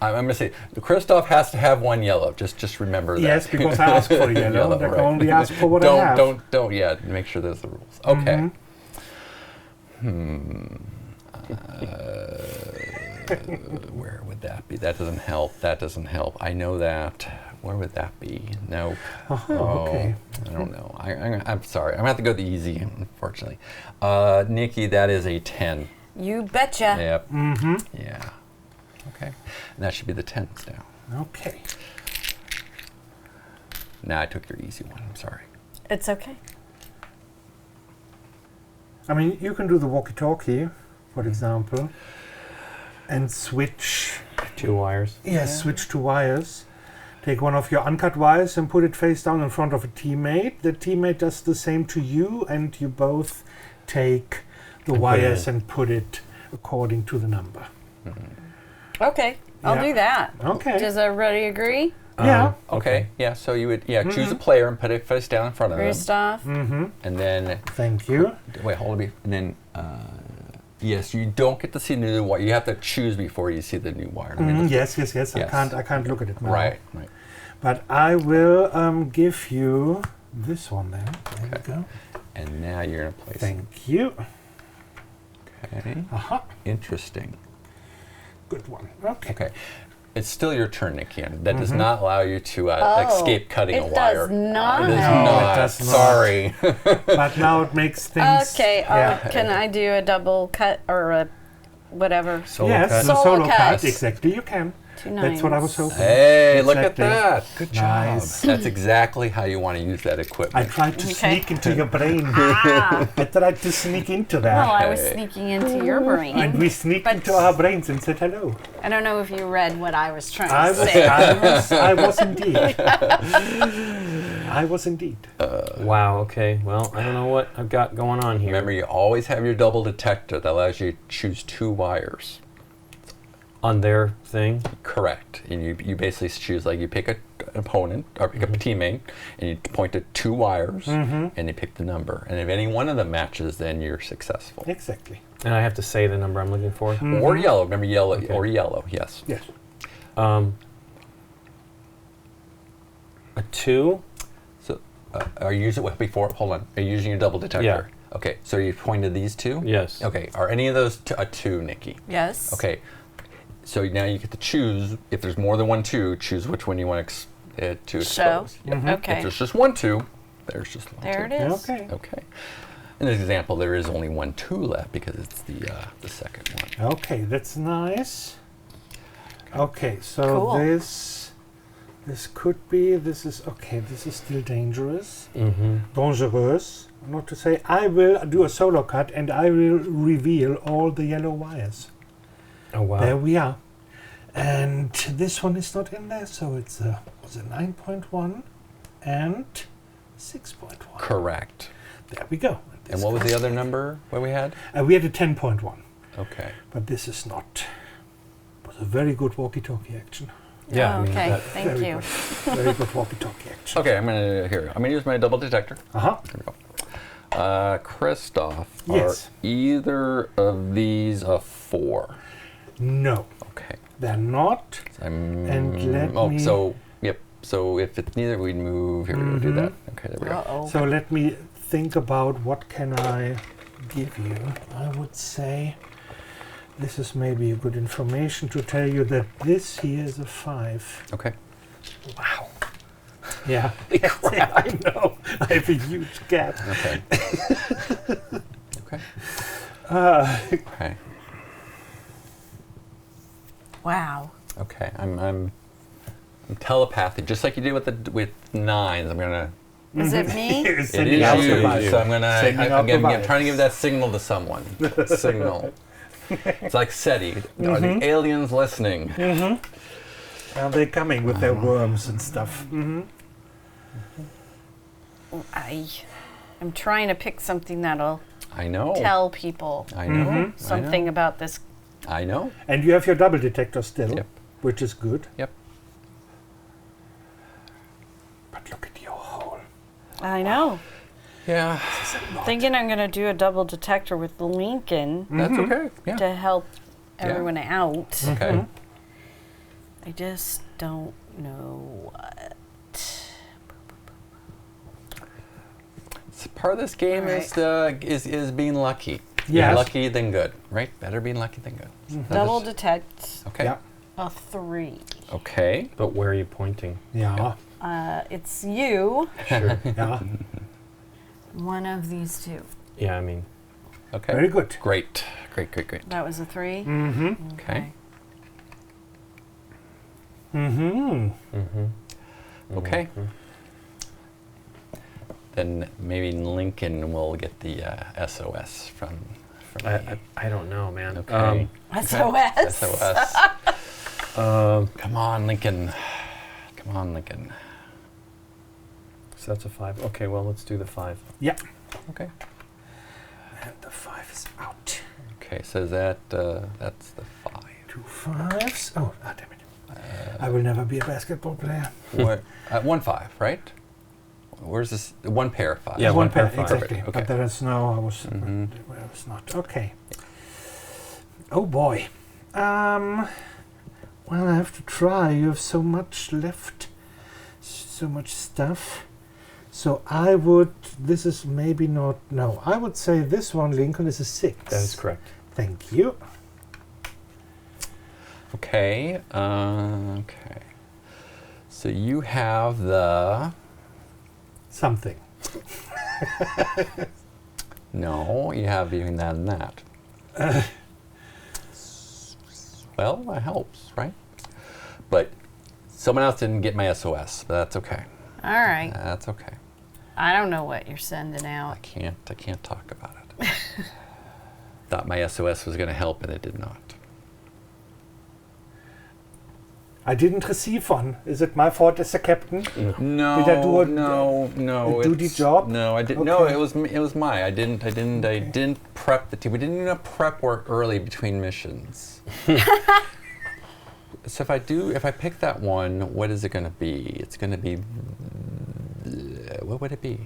Speaker 3: I'm gonna say Christoph has to have 1 yellow. Just remember that.
Speaker 5: Yes, because I asked for a yellow. I can
Speaker 3: right.
Speaker 5: only ask for what I have.
Speaker 3: Don't. Yeah, make sure there's the rules. Okay. Where would that be? That doesn't help. That doesn't help. I know that. Where would that be? Nope.
Speaker 5: Okay.
Speaker 3: I don't know. I'm sorry. I'm gonna have to go the easy, unfortunately. Nikki, that is a 10.
Speaker 4: You betcha.
Speaker 3: Yep. Yeah. Okay. And that should be the 10s now.
Speaker 5: Okay.
Speaker 3: Now I took your easy one. I'm sorry.
Speaker 4: It's okay.
Speaker 5: I mean, you can do the walkie-talkie, for example, and switch.
Speaker 2: 2 wires.
Speaker 5: Yes, switch 2 wires. Take one of your uncut wires and put it face down in front of a teammate. The teammate does the same to you, and you both take the wires and put it according to the number.
Speaker 4: Okay. I'll
Speaker 5: Yeah.
Speaker 4: do that.
Speaker 5: Okay.
Speaker 4: Does everybody agree?
Speaker 5: Yeah.
Speaker 3: Okay. Yeah. So you would choose a player and put it face down in front of them,
Speaker 4: Christoph?
Speaker 3: and then
Speaker 5: Thank you.
Speaker 3: wait, hold on. And then yes, you don't get to see the new wire. You have to choose before you see the new wire. I mean,
Speaker 5: Yes.
Speaker 3: Yes.
Speaker 5: I can't look at it now.
Speaker 3: Right.
Speaker 5: But I will give you this one then. There
Speaker 3: Okay.
Speaker 5: you go.
Speaker 3: And now you're gonna place.
Speaker 5: Thank you.
Speaker 3: Okay.
Speaker 5: Aha.
Speaker 3: Interesting.
Speaker 5: Good one. Okay.
Speaker 3: Okay. It's still your turn, Nikki. and That does not allow you to escape cutting a
Speaker 4: it
Speaker 3: wire.
Speaker 4: does not.
Speaker 3: It does
Speaker 5: No,
Speaker 3: not.
Speaker 5: it does not.
Speaker 3: Sorry.
Speaker 5: But now it makes things.
Speaker 4: Okay.
Speaker 5: Yeah.
Speaker 4: Can I do a double cut or a whatever.
Speaker 2: Solo
Speaker 5: yes,
Speaker 2: cut.
Speaker 5: the
Speaker 4: Solo
Speaker 5: solo
Speaker 4: cut.
Speaker 5: cut. Exactly, you can.
Speaker 4: 2
Speaker 5: That's what I was
Speaker 4: nines.
Speaker 5: hoping.
Speaker 3: Hey, look at
Speaker 5: Exactly.
Speaker 3: that. Good
Speaker 5: Nice.
Speaker 3: job. That's exactly how you want to use that
Speaker 5: I
Speaker 3: equipment.
Speaker 5: tried to
Speaker 4: Okay.
Speaker 5: sneak into your brain.
Speaker 4: Ah,
Speaker 5: I tried to sneak into
Speaker 4: well,
Speaker 5: that.
Speaker 4: I was sneaking into your brain.
Speaker 5: And we sneaked
Speaker 4: But-
Speaker 5: into our brains and said hello.
Speaker 4: I don't know if you read what I was trying
Speaker 5: I
Speaker 4: to
Speaker 5: was,
Speaker 4: say.
Speaker 5: I was indeed. I was indeed.
Speaker 2: Wow. Okay. Well, I don't know what I've got going on here.
Speaker 3: Remember, you always have your double detector that allows you to choose 2 wires.
Speaker 2: On their thing.
Speaker 3: Correct. And you basically choose, like, you pick an opponent or pick up a teammate, and you point to 2 wires, and you pick the number. And if any one of them matches, then you're successful.
Speaker 5: Exactly.
Speaker 2: And I have to say the number I'm looking for.
Speaker 3: Or yellow. Remember yellow.
Speaker 2: Okay.
Speaker 3: Or yellow. Yes.
Speaker 5: Yes.
Speaker 2: A 2.
Speaker 3: So, are you using before? Hold on. Are you using your double detector?
Speaker 2: Yeah.
Speaker 3: Okay. So you pointed these 2.
Speaker 2: Yes.
Speaker 3: Okay. Are any of those a 2, Nikki?
Speaker 4: Yes.
Speaker 3: Okay. So now you get to choose. If there's more than 1 2, choose which one you want to expose.
Speaker 4: Show.
Speaker 3: Yeah.
Speaker 4: Okay.
Speaker 3: If there's just 1 2, there's just 1
Speaker 4: There
Speaker 3: 2.
Speaker 4: it is.
Speaker 5: Okay.
Speaker 3: Okay. In this example, there is only 1 2 left because it's the second one.
Speaker 5: Okay, that's nice. Okay, so
Speaker 4: Cool.
Speaker 5: this could be, this is, okay, this is still dangerous.
Speaker 2: Mm-hmm.
Speaker 5: Dangerous. Not to say, I will do a solo cut and I will reveal all the yellow wires.
Speaker 2: Oh wow.
Speaker 5: There we are. And this one is not in there, so it's a 9.1 and 6.1.
Speaker 3: Correct.
Speaker 5: There we go.
Speaker 3: And what was the other number what we had?
Speaker 5: We had a 10.1,
Speaker 3: Okay.
Speaker 5: but this is not. It was a very good walkie-talkie action.
Speaker 2: Yeah. I mean,
Speaker 4: Okay.
Speaker 2: that-
Speaker 4: Thank
Speaker 5: Very
Speaker 4: you.
Speaker 5: good. Very good walkie-talkie action.
Speaker 3: Okay, I'm gonna use my double detector.
Speaker 5: Uh-huh.
Speaker 3: Here we go. Christoph,
Speaker 5: Yes.
Speaker 3: are either of these a 4?
Speaker 5: No,
Speaker 3: Okay.
Speaker 5: they're not. And let me-
Speaker 3: so yep. So if it's neither, we'd move. Here we go. Do that. Okay, there we go.
Speaker 4: Uh-oh.
Speaker 5: So let me think about what can I give you. I would say this is maybe a good information to tell you that this here is a 5.
Speaker 3: Okay.
Speaker 5: Wow. Yeah. I know. I have a huge gap.
Speaker 3: Okay. Okay. Okay.
Speaker 4: Wow.
Speaker 3: Okay. I'm telepathic, just like you did with 9s. I'm gonna.
Speaker 4: Is it me?
Speaker 5: It's
Speaker 3: It
Speaker 5: sending
Speaker 3: is
Speaker 5: out the
Speaker 3: you.
Speaker 5: vibes.
Speaker 3: So I'm gonna.
Speaker 5: Sending out
Speaker 3: I'm
Speaker 5: the
Speaker 3: trying to
Speaker 5: vibes.
Speaker 3: give that signal to someone. Signal. It's like SETI. Are the aliens listening?
Speaker 5: Are they coming with their worms and stuff?
Speaker 4: I'm trying to pick something that'll
Speaker 3: I know.
Speaker 4: tell people
Speaker 3: I know.
Speaker 4: something about this.
Speaker 3: I know.
Speaker 5: And you have your double detector still,
Speaker 3: Yep.
Speaker 5: which is good.
Speaker 3: Yep.
Speaker 5: But look at your hole.
Speaker 4: I know.
Speaker 3: Yeah.
Speaker 4: Thinking I'm going to do a double detector with Lincoln
Speaker 3: That's okay. Yeah.
Speaker 4: to help
Speaker 3: Yeah.
Speaker 4: everyone out.
Speaker 3: Okay.
Speaker 4: I just don't know what.
Speaker 3: So part of this game is being lucky.
Speaker 5: Yes.
Speaker 3: Lucky then good, right? Better being lucky than good.
Speaker 4: Double detect
Speaker 3: Okay.
Speaker 5: Yeah.
Speaker 4: a 3.
Speaker 3: Okay.
Speaker 2: But where are you pointing?
Speaker 5: Yeah.
Speaker 4: It's you,
Speaker 2: Sure.
Speaker 5: Yeah.
Speaker 4: one of these 2.
Speaker 2: Yeah. I mean.
Speaker 3: Okay.
Speaker 5: Very good.
Speaker 3: Great. Great.
Speaker 4: That was a 3?
Speaker 5: Mm-hmm.
Speaker 3: Okay.
Speaker 5: Mm-hmm.
Speaker 2: Mm-hmm.
Speaker 3: Okay. Then maybe Lincoln will get the SOS from me.
Speaker 2: I don't know, man.
Speaker 3: Okay.
Speaker 4: SOS.
Speaker 3: SOS. Come on, Lincoln. Come on, Lincoln.
Speaker 2: So that's a 5. Okay. Well, let's do the 5.
Speaker 5: Yeah.
Speaker 3: Okay.
Speaker 5: And the 5 is out.
Speaker 3: Okay, so that's the 5.
Speaker 5: 2 5s. Oh, damn it. I will never be a basketball player.
Speaker 3: What? 1 5, right? Where's this? 1 pair of 5.
Speaker 2: Yeah, one pair of 5.
Speaker 5: Exactly.
Speaker 3: Perfect,
Speaker 5: But
Speaker 3: okay.
Speaker 5: there is no, I was not. Okay. Oh boy. Well, I have to try. You have so much left. So much stuff. So I would, this is maybe not, no. I would say this one, Lincoln, is a 6.
Speaker 2: That is correct.
Speaker 5: Thank you.
Speaker 3: Okay. Okay. So you have the.
Speaker 5: Something.
Speaker 3: No, you have even that and that. Well, that helps, right? But someone else didn't get my SOS, but that's okay.
Speaker 4: All right.
Speaker 3: That's okay.
Speaker 4: I don't know what you're sending
Speaker 3: I
Speaker 4: out.
Speaker 3: can't talk about it. Thought my SOS was going to help, and it did not.
Speaker 5: I didn't receive one. Is it my fault as a captain?
Speaker 3: No,
Speaker 5: Did I do a-
Speaker 3: no.
Speaker 5: a duty job?
Speaker 3: No, I didn't. No,
Speaker 5: Okay.
Speaker 3: it was my. I didn't prep the team. We didn't do prep work early between missions. So if I pick that one, what is it going to be? It's going to be. What would it be?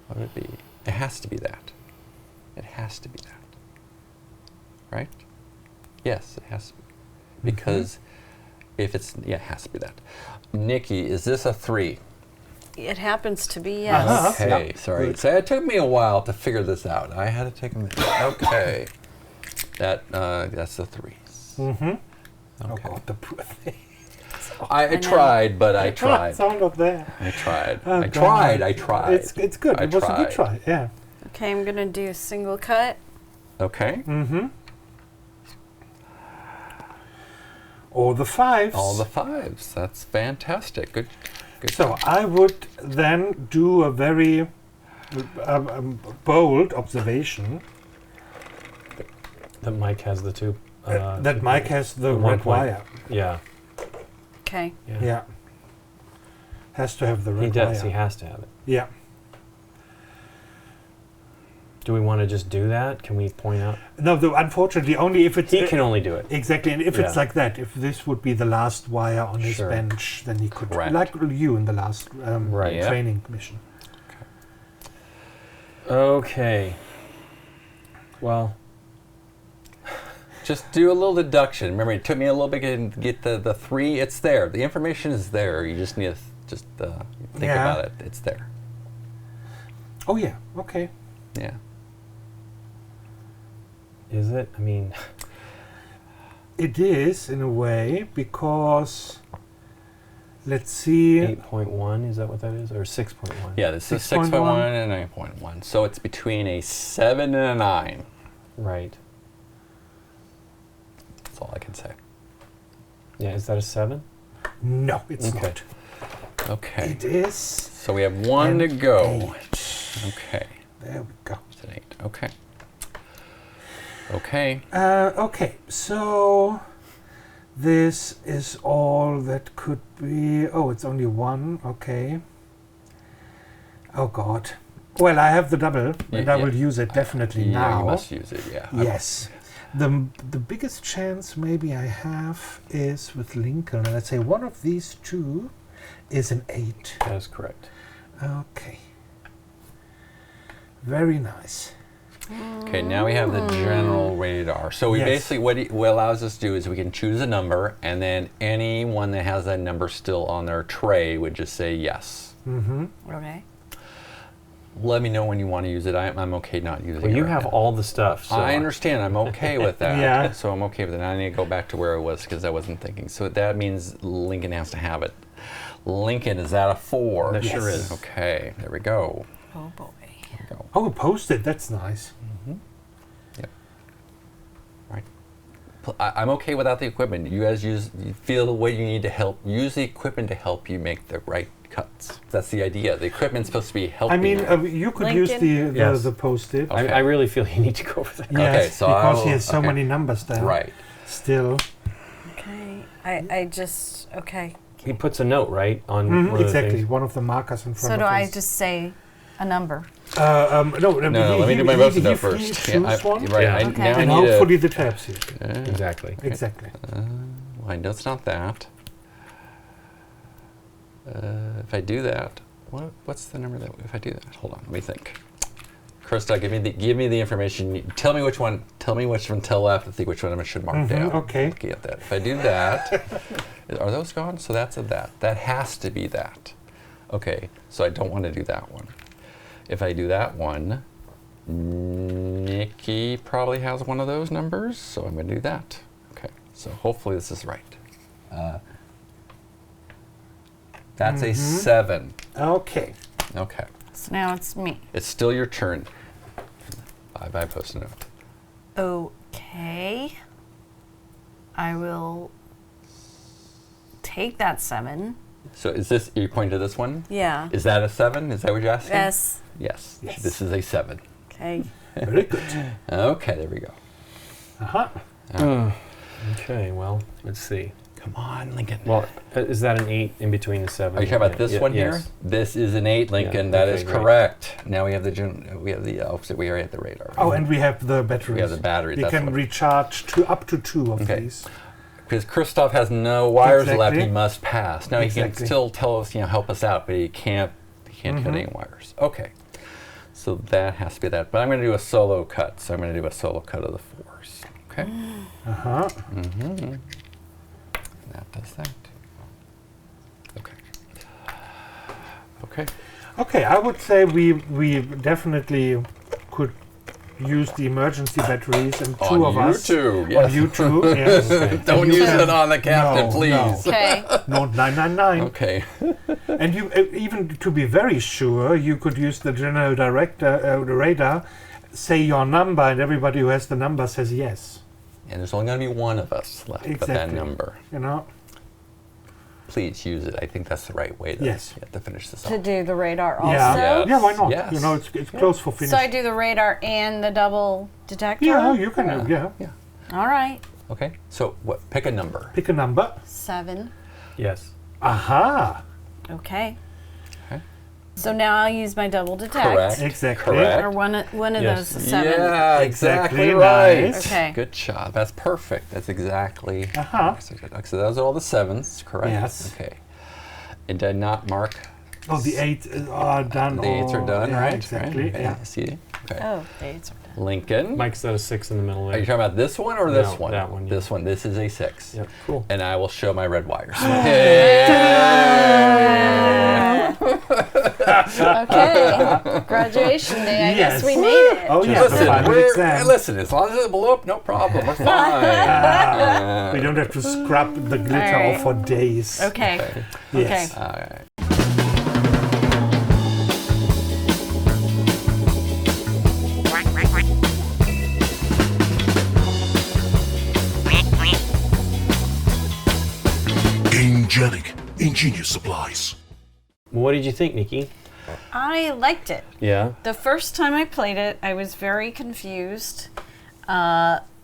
Speaker 3: What would it be? It has to be that. It has to be that. Right? Yes, it has to be. Because if it's, it has to be that. Nikki, is this a 3?
Speaker 4: It happens to be, yes.
Speaker 5: Uh-huh.
Speaker 3: Okay,
Speaker 5: Yeah.
Speaker 3: sorry.
Speaker 5: Good.
Speaker 3: So it took me a while to figure this out. I had to take a minute. Okay. That's the 3s.
Speaker 5: Mm-hmm. Oh
Speaker 3: Okay.
Speaker 5: God, the poor thing.
Speaker 3: I
Speaker 4: know.
Speaker 3: tried, but I tried.
Speaker 5: Sound of that.
Speaker 3: I tried.
Speaker 5: Oh,
Speaker 3: I
Speaker 5: God.
Speaker 3: tried. I tried.
Speaker 5: It's good.
Speaker 3: I
Speaker 5: It was a good
Speaker 3: tried.
Speaker 5: try. Yeah.
Speaker 4: Okay, I'm going to do a single cut.
Speaker 3: Okay.
Speaker 5: Mm-hmm. All the 5s.
Speaker 3: All the 5s. That's fantastic. Good.
Speaker 5: So I would then do a very bold observation
Speaker 2: That Mike has the two.
Speaker 5: that Mike has the
Speaker 2: one
Speaker 5: red
Speaker 2: point.
Speaker 5: wire.
Speaker 2: Yeah.
Speaker 4: Okay.
Speaker 5: Yeah. Has to have the red
Speaker 2: He does.
Speaker 5: wire.
Speaker 2: He has to have it.
Speaker 5: Yeah.
Speaker 2: Do we want to just do that? Can we point out?
Speaker 5: No, unfortunately, only if it's
Speaker 2: He can only do it.
Speaker 5: exactly, and if it's
Speaker 2: Yeah.
Speaker 5: like that, if this would be the last wire on his
Speaker 2: Sure.
Speaker 5: bench, then he could,
Speaker 3: Correct.
Speaker 5: like you in the last
Speaker 2: Right.
Speaker 3: Yeah.
Speaker 5: training mission.
Speaker 2: Okay. Well,
Speaker 3: Just do a little deduction. Remember, it took me a little bit to get the 3. It's there. The information is there. You just need to think
Speaker 5: Yeah.
Speaker 3: about it. It's there.
Speaker 5: Oh yeah. Okay.
Speaker 3: Yeah.
Speaker 2: is it? I mean,
Speaker 5: It is in a way because let's see.
Speaker 2: 8.1, is that what that is? Or 6.1?
Speaker 3: Yeah, this is
Speaker 5: 6.1.
Speaker 3: 6.1 and 9.1. So it's between a 7 and a 9.
Speaker 2: Right.
Speaker 3: That's all I can say.
Speaker 2: Yeah, is that a 7?
Speaker 5: No, it's
Speaker 2: Okay.
Speaker 5: not.
Speaker 3: Okay.
Speaker 5: It is.
Speaker 3: So we have 1 to
Speaker 5: an
Speaker 3: go.
Speaker 5: 8.
Speaker 3: Okay.
Speaker 5: There we go.
Speaker 3: It's an 8. Okay. Okay.
Speaker 5: Okay, so this is all that could be. Oh, it's only 1. Okay. Oh God. Well, I have the double, and I
Speaker 3: Yeah.
Speaker 5: will use it definitely
Speaker 3: Yeah,
Speaker 5: now.
Speaker 3: you must use it, yeah.
Speaker 5: Yes. The biggest chance maybe I have is with Lincoln. Let's say one of these two is an 8.
Speaker 2: That is correct.
Speaker 5: Okay. Very nice.
Speaker 3: Okay, now we have the general radar. So we
Speaker 5: Yes.
Speaker 3: basically, what allows us to do is we can choose a number, and then anyone that has that number still on their tray would just say yes.
Speaker 5: Mm-hmm.
Speaker 4: Okay.
Speaker 3: Let me know when you want to use it. I'm okay not using it.
Speaker 2: Well, you
Speaker 3: right
Speaker 2: have
Speaker 3: now.
Speaker 2: all the stuff. So
Speaker 3: I understand. I'm okay with that.
Speaker 5: Yeah.
Speaker 3: So I'm okay with it. I need to go back to where I was because I wasn't thinking. So that means Lincoln has to have it. Lincoln, is that a 4?
Speaker 2: That sure
Speaker 5: Yes.
Speaker 2: is.
Speaker 3: Okay, there we go.
Speaker 4: Oh boy.
Speaker 3: There we go.
Speaker 5: Oh, posted. That's nice.
Speaker 3: Yep. Right. I'm okay without the equipment. You guys you feel what you need to help. Use the equipment to help you make the right cuts. That's the idea. The equipment's supposed to be helping
Speaker 5: I mean,
Speaker 3: you.
Speaker 5: you could use
Speaker 4: Lincoln?
Speaker 2: Yes.
Speaker 5: the posted.
Speaker 3: Okay.
Speaker 2: I really feel you need to go over that.
Speaker 5: Yes,
Speaker 3: Okay, so
Speaker 5: because
Speaker 3: I'll-
Speaker 5: he has so
Speaker 3: okay.
Speaker 5: many numbers there.
Speaker 3: Right.
Speaker 5: Still.
Speaker 4: Okay. I just, okay.
Speaker 2: He puts a note, right, on
Speaker 5: Mhm,
Speaker 2: one of the
Speaker 5: exactly.
Speaker 2: things.
Speaker 5: One of the markers in front
Speaker 4: So
Speaker 5: of
Speaker 4: do I
Speaker 5: his-
Speaker 4: just say a number?
Speaker 5: No,
Speaker 3: No, let me do my motion note
Speaker 5: he
Speaker 3: first.
Speaker 5: choose one,
Speaker 3: Right.
Speaker 2: Yeah.
Speaker 3: I,
Speaker 4: Okay.
Speaker 3: now I
Speaker 5: and
Speaker 3: need
Speaker 5: hopefully the tabs here.
Speaker 2: Exactly.
Speaker 5: Exactly.
Speaker 3: Well, I know it's not that. If I do that, what's the number that? If I do that, hold on, let me think. Krista, give me the information. Tell me which one. Tell me which one to the left. I think which one I should mark down.
Speaker 5: okay.
Speaker 3: Looking at that. If I do that, are those gone? So that's a that. That has to be that. Okay. So I don't want to do that one. If I do that one, Nikki probably has one of those numbers. So I'm going to do that. Okay. So hopefully this is right. That's a 7.
Speaker 5: Okay.
Speaker 3: Okay.
Speaker 4: So now it's me.
Speaker 3: It's still your turn. Bye-bye, post-it note.
Speaker 4: Okay. I will take that 7.
Speaker 3: So is this, are you pointing to this one?
Speaker 4: Yeah.
Speaker 3: Is that a 7? Is that what you're asking?
Speaker 4: Yes.
Speaker 3: Yes.
Speaker 5: Yes.
Speaker 3: This is a 7.
Speaker 4: Okay.
Speaker 5: Very good.
Speaker 3: Okay, there we go.
Speaker 5: Uh-huh.
Speaker 2: Okay, well, let's see.
Speaker 3: Come on, Lincoln.
Speaker 2: Well, is that an 8 in between the 7?
Speaker 3: Are you talking about this one here?
Speaker 2: Yes.
Speaker 3: This is an 8, Lincoln.
Speaker 2: Yeah,
Speaker 3: That
Speaker 2: okay,
Speaker 3: is
Speaker 2: great.
Speaker 3: correct. Now we have the opposite. We already had the radar.
Speaker 5: Oh, and we have the batteries.
Speaker 3: We have the batteries.
Speaker 5: We
Speaker 3: that's
Speaker 5: can
Speaker 3: what-
Speaker 5: recharge up to 2 of
Speaker 3: Okay.
Speaker 5: these.
Speaker 3: Because Christoph has no wires left,
Speaker 5: Exactly.
Speaker 3: he must pass. Now he can
Speaker 5: Exactly.
Speaker 3: still tell us, help us out, but he can't cut any wires. Okay, so that has to be that. But I'm going to do a solo cut. So I'm going to do a solo cut of the 4s. Okay.
Speaker 5: Uh-huh.
Speaker 3: Mm-hmm. That does that. Okay. Okay.
Speaker 5: Okay, I would say we definitely could use the emergency batteries, and 2 of us.
Speaker 3: YouTube,
Speaker 5: On
Speaker 3: yes.
Speaker 5: YouTube, yes.
Speaker 3: Don't use it on the captain,
Speaker 5: No,
Speaker 3: please.
Speaker 5: no.
Speaker 4: Okay.
Speaker 5: No, 999.
Speaker 3: Okay.
Speaker 5: And you, even to be very sure, you could use the general director, the radar, say your number, and everybody who has the number says yes.
Speaker 3: And there's only going to be one of us left with that
Speaker 5: Exactly.
Speaker 3: number.
Speaker 5: You know?
Speaker 3: Please use it. I think that's the right way to,
Speaker 5: Yes.
Speaker 3: to finish this
Speaker 4: To
Speaker 3: off.
Speaker 4: do the radar also.
Speaker 5: Yeah.
Speaker 3: Yes.
Speaker 5: Yeah, why not?
Speaker 3: Yes.
Speaker 5: You know, it's close for finish.
Speaker 4: So I do the radar and the double detector?
Speaker 5: Yeah, you can.
Speaker 3: Yeah.
Speaker 5: Yeah.
Speaker 4: All right.
Speaker 3: Okay. So what? Pick a number.
Speaker 5: Pick a number.
Speaker 4: 7.
Speaker 2: Yes.
Speaker 5: Aha.
Speaker 4: Okay.
Speaker 3: Okay.
Speaker 4: So now I'll use my double detect.
Speaker 3: Correct.
Speaker 5: Exactly.
Speaker 3: Correct.
Speaker 4: Or one of
Speaker 2: Yes.
Speaker 4: those 7.
Speaker 3: Yeah, exactly
Speaker 5: Exactly,
Speaker 3: right.
Speaker 5: nice.
Speaker 4: Okay.
Speaker 3: Good job. That's perfect. That's exactly.
Speaker 5: Uh-huh.
Speaker 3: So those are all the 7s. Correct.
Speaker 5: Yes.
Speaker 3: Okay. And did I not mark?
Speaker 5: Oh, the 8 are done.
Speaker 3: The 8s are done,
Speaker 5: yeah,
Speaker 3: right?
Speaker 5: Exactly.
Speaker 3: Right.
Speaker 5: Yeah.
Speaker 3: See. Okay.
Speaker 4: Oh, the 8s are done.
Speaker 3: Lincoln.
Speaker 2: Mike's got a 6 in the middle
Speaker 3: Are
Speaker 2: there.
Speaker 3: you talking about this one or this
Speaker 2: No,
Speaker 3: one?
Speaker 2: that one, yeah.
Speaker 3: This one. This is a 6.
Speaker 2: Yep, cool.
Speaker 3: And I will show my red wires.
Speaker 4: Okay. Graduation day. I guess we made it.
Speaker 5: Oh, yes. the
Speaker 3: Listen,
Speaker 5: final exam.
Speaker 3: listen, as long as it's below, no problem. We're fine.
Speaker 5: We don't have to scrub the glitter
Speaker 4: Alright.
Speaker 5: off for days.
Speaker 4: Okay.
Speaker 5: Yes.
Speaker 4: Okay.
Speaker 3: All right.
Speaker 1: Gamegenic. Ingenious supplies.
Speaker 2: What did you think, Nikki?
Speaker 4: I liked it.
Speaker 2: Yeah.
Speaker 4: The first time I played it, I was very confused.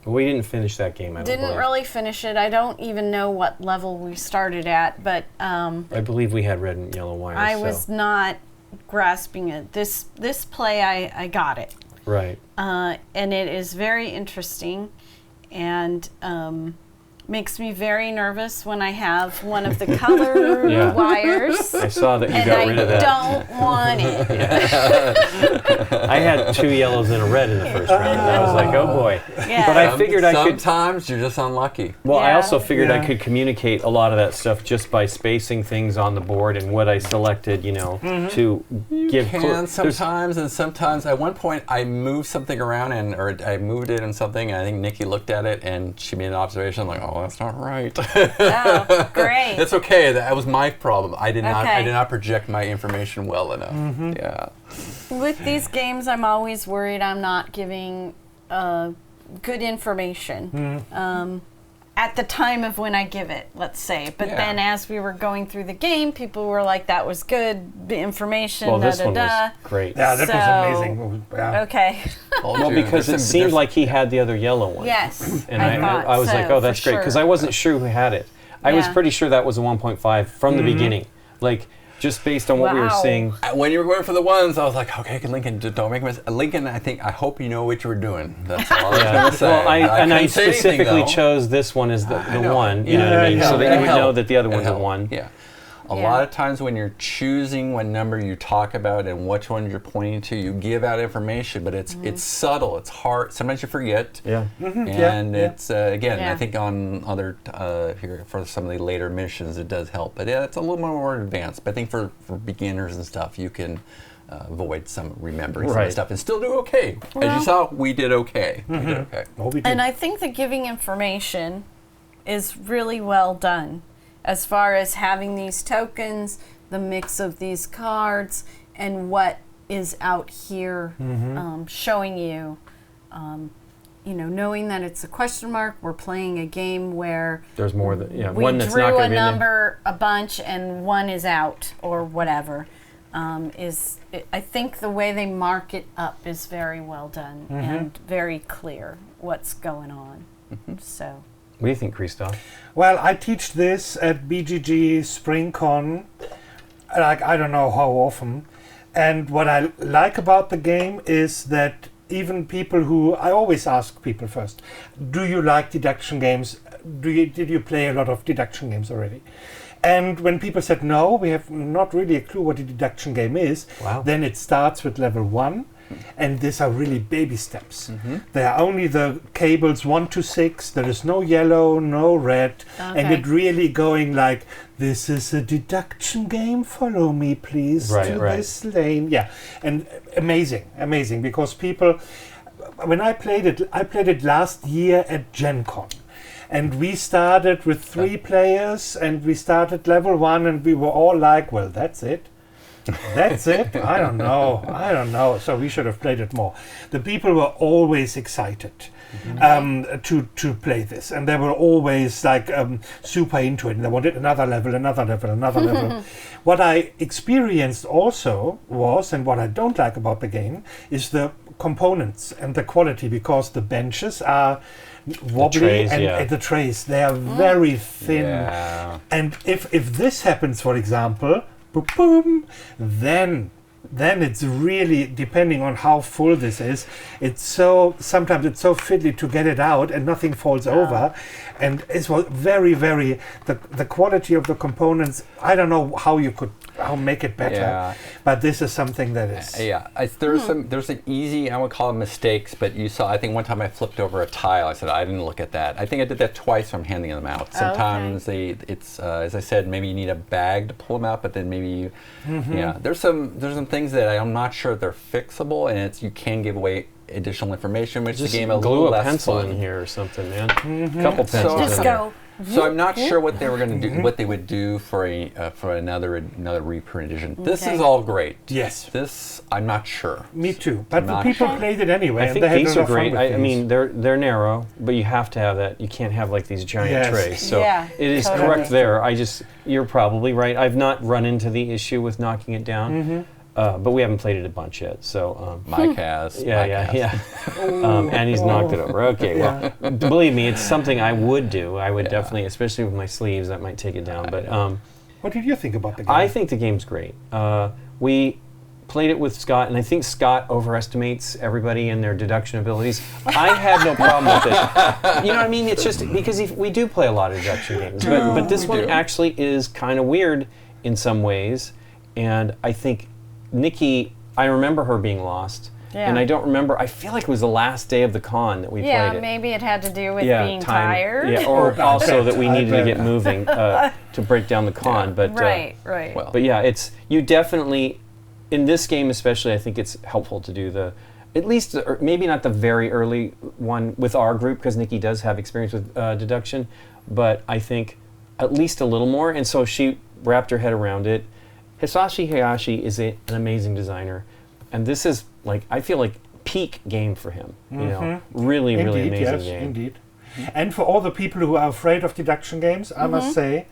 Speaker 2: We didn't finish that game, I don't
Speaker 4: Didn't
Speaker 2: believe.
Speaker 4: really finish it. I don't even know what level we started at, but
Speaker 2: I believe we had red and yellow wires.
Speaker 4: I
Speaker 2: so-
Speaker 4: was not grasping it. This play, I got it.
Speaker 2: Right.
Speaker 4: And it is very interesting and makes me very nervous when I have one of the colored
Speaker 2: Yeah.
Speaker 4: wires.
Speaker 2: I saw that you
Speaker 4: And
Speaker 2: got rid of
Speaker 4: I
Speaker 2: that.
Speaker 4: don't want it.
Speaker 2: I had 2 yellows and a red in the first round. I was like, oh boy.
Speaker 4: Yeah.
Speaker 2: But I figured I could.
Speaker 3: Sometimes you're just unlucky.
Speaker 2: Well, I
Speaker 4: Yeah.
Speaker 2: also figured I
Speaker 5: Yeah.
Speaker 2: could communicate a lot of that stuff just by spacing things on the board and what I selected, to give.
Speaker 3: Can sometimes, and sometimes. At one point, I moved something around, or I moved it in something, and I think Nikki looked at it, and she made an observation. I'm like, oh, that's not right.
Speaker 4: Oh, great.
Speaker 3: That's okay. That was my problem. I did not. I
Speaker 4: Okay.
Speaker 3: did not project my information well enough. Yeah.
Speaker 4: With these games, I'm always worried I'm not giving good information at the time of when I give it, let's say. But
Speaker 3: Yeah.
Speaker 4: then as we were going through the game, people were like, that was good information,
Speaker 2: Well, this one
Speaker 4: da.
Speaker 2: was great.
Speaker 5: Yeah, that
Speaker 4: So-
Speaker 5: was amazing. Yeah.
Speaker 4: Okay.
Speaker 2: Well, because it seemed like he had the other yellow one.
Speaker 4: Yes.
Speaker 2: And
Speaker 4: thought
Speaker 2: I was
Speaker 4: so,
Speaker 2: like, oh, that's
Speaker 4: for
Speaker 2: great. Because
Speaker 4: sure.
Speaker 2: I wasn't sure who had it. I was
Speaker 4: Yeah.
Speaker 2: pretty sure that was a 1.5 from the beginning. Like, just based on what we were
Speaker 4: Wow.
Speaker 2: seeing.
Speaker 3: When you were going for the ones, I was like, okay, Lincoln, don't make a mistake. Lincoln, I hope you know what you were doing. That's all I was going to say.
Speaker 2: Well, I
Speaker 3: couldn't say anything,
Speaker 2: specifically
Speaker 3: though.
Speaker 2: chose this one as the
Speaker 3: know.
Speaker 2: one, you know what I mean?
Speaker 5: Yeah,
Speaker 2: So that
Speaker 5: yeah.
Speaker 2: you would know that the other
Speaker 3: It
Speaker 2: one's a
Speaker 3: helped.
Speaker 2: one.
Speaker 3: Yeah. A
Speaker 4: Yeah.
Speaker 3: lot of times when you're choosing what number you talk about and which one you're pointing to, you give out information, but it's subtle, it's hard. Sometimes you forget.
Speaker 2: Yeah.
Speaker 3: And
Speaker 5: Yeah.
Speaker 3: it's, again, I
Speaker 4: Yeah.
Speaker 3: think on other, here for some of the later missions, it does help. But yeah, it's a little more advanced. But I think for beginners and stuff, you can avoid some remembering some of
Speaker 2: Right.
Speaker 3: the stuff and still do okay. As
Speaker 4: Well-
Speaker 3: you saw, we did okay. We did okay.
Speaker 5: Oh, we did.
Speaker 4: And I think that giving information is really well done as far as having these tokens, the mix of these cards, and what is out here showing you knowing that it's a question mark, we're playing a game where
Speaker 2: There's more than
Speaker 4: we
Speaker 2: one that's
Speaker 4: drew
Speaker 2: not
Speaker 4: a
Speaker 2: going to be in there.
Speaker 4: number a bunch and one is out or whatever. I think the way they mark it up is very well done and very clear what's going on. So,
Speaker 2: What do you think, Christoph?
Speaker 5: Well, I teach this at BGG Spring Con, like I don't know how often. And what I like about the game is that even people who, I always ask people first, do you like deduction games? Did you play a lot of deduction games already? And when people said no, we have not really a clue what a deduction game is,
Speaker 2: Wow.
Speaker 5: then it starts with level 1. And these are really baby steps. They are only the cables 1 to 6. There is no yellow, no red. And
Speaker 4: Okay.
Speaker 5: it really going like, this is a deduction game. Follow me, please,
Speaker 2: Right,
Speaker 5: to
Speaker 2: right.
Speaker 5: this lane. Yeah, and amazing, because people, when I played it last year at Gen Con. And we started with 3 players, and we started level 1, and we were all like, well, that's it. That's it? I don't know. So we should have played it more. The people were always excited to play this, and they were always like super into it, and they wanted another level. What I experienced also was, and what I don't like about the game, is the components and the quality, because the benches are wobbly
Speaker 2: trays,
Speaker 5: and
Speaker 2: yeah.
Speaker 5: the trays, they are very thin.
Speaker 3: Yeah.
Speaker 5: And if this happens, for example, boom, boom, then it's really, depending on how full this is, sometimes it's so fiddly to get it out and nothing falls over. And it was very, the quality of the components, I don't know how make it better.
Speaker 3: Yeah.
Speaker 5: But this is something that is...
Speaker 3: There's an easy, I would call them mistakes, but you saw, I think one time I flipped over a tile. I said, I didn't look at that. I think I did that twice from handing them out. Sometimes it's as I said, maybe you need a bag to pull them out, but then maybe you, there's some things that I'm not sure they're fixable, and you can give away additional information, which
Speaker 2: Just
Speaker 3: the game a
Speaker 2: glue
Speaker 3: little
Speaker 2: a
Speaker 3: less
Speaker 2: pencil
Speaker 3: fun.
Speaker 2: in here or something, man. Couple pencils
Speaker 4: just
Speaker 2: in there.
Speaker 4: go.
Speaker 3: So I'm not sure what they were going to do, what they would do for another reprint edition. This
Speaker 4: Okay.
Speaker 3: is all great.
Speaker 5: Yes.
Speaker 3: This I'm not sure.
Speaker 5: Me too. But the
Speaker 3: Not
Speaker 5: people
Speaker 3: sure.
Speaker 5: played it anyway.
Speaker 2: I
Speaker 5: and
Speaker 2: think
Speaker 5: they had
Speaker 2: these
Speaker 5: a
Speaker 2: are
Speaker 5: lot of fun
Speaker 2: great.
Speaker 5: with
Speaker 2: I
Speaker 5: these.
Speaker 2: mean, they're narrow, but you have to have that. You can't have like these giant
Speaker 5: Yes.
Speaker 2: trays. So
Speaker 4: Yeah,
Speaker 2: it is
Speaker 4: totally.
Speaker 2: correct there. You're probably right. I've not run into the issue with knocking it down, but we haven't played it a bunch yet. So
Speaker 3: Mike has.
Speaker 2: yeah. And he's knocked it over. Okay, well, believe me, it's something I would do. I would definitely, especially with my sleeves, that might take it down. But
Speaker 5: What did you think about the game?
Speaker 2: I think the game's great. We played it with Scott, and I think Scott overestimates everybody and their deduction abilities. I had no problem with it. You know what I mean? It's just because we do play a lot of deduction games, but this one actually is kind of weird in some ways, and I think Nikki, I remember her being lost, and I don't remember. I feel like it was the last day of the con that we played it.
Speaker 4: Maybe it had to do with being tired.
Speaker 2: Yeah, or also that we
Speaker 5: I
Speaker 2: needed to
Speaker 5: bet.
Speaker 2: get moving to break down the con. But
Speaker 4: Right.
Speaker 3: Well,
Speaker 2: but yeah, you definitely, in this game especially, I think it's helpful to do at least, or maybe not the very early one with our group, because Nikki does have experience with deduction, but I think at least a little more, and so she wrapped her head around it. Hisashi Hayashi is an amazing designer, and this is I feel like peak game for him. You know, really amazing game.
Speaker 5: Indeed. And for all the people who are afraid of deduction games, I must say,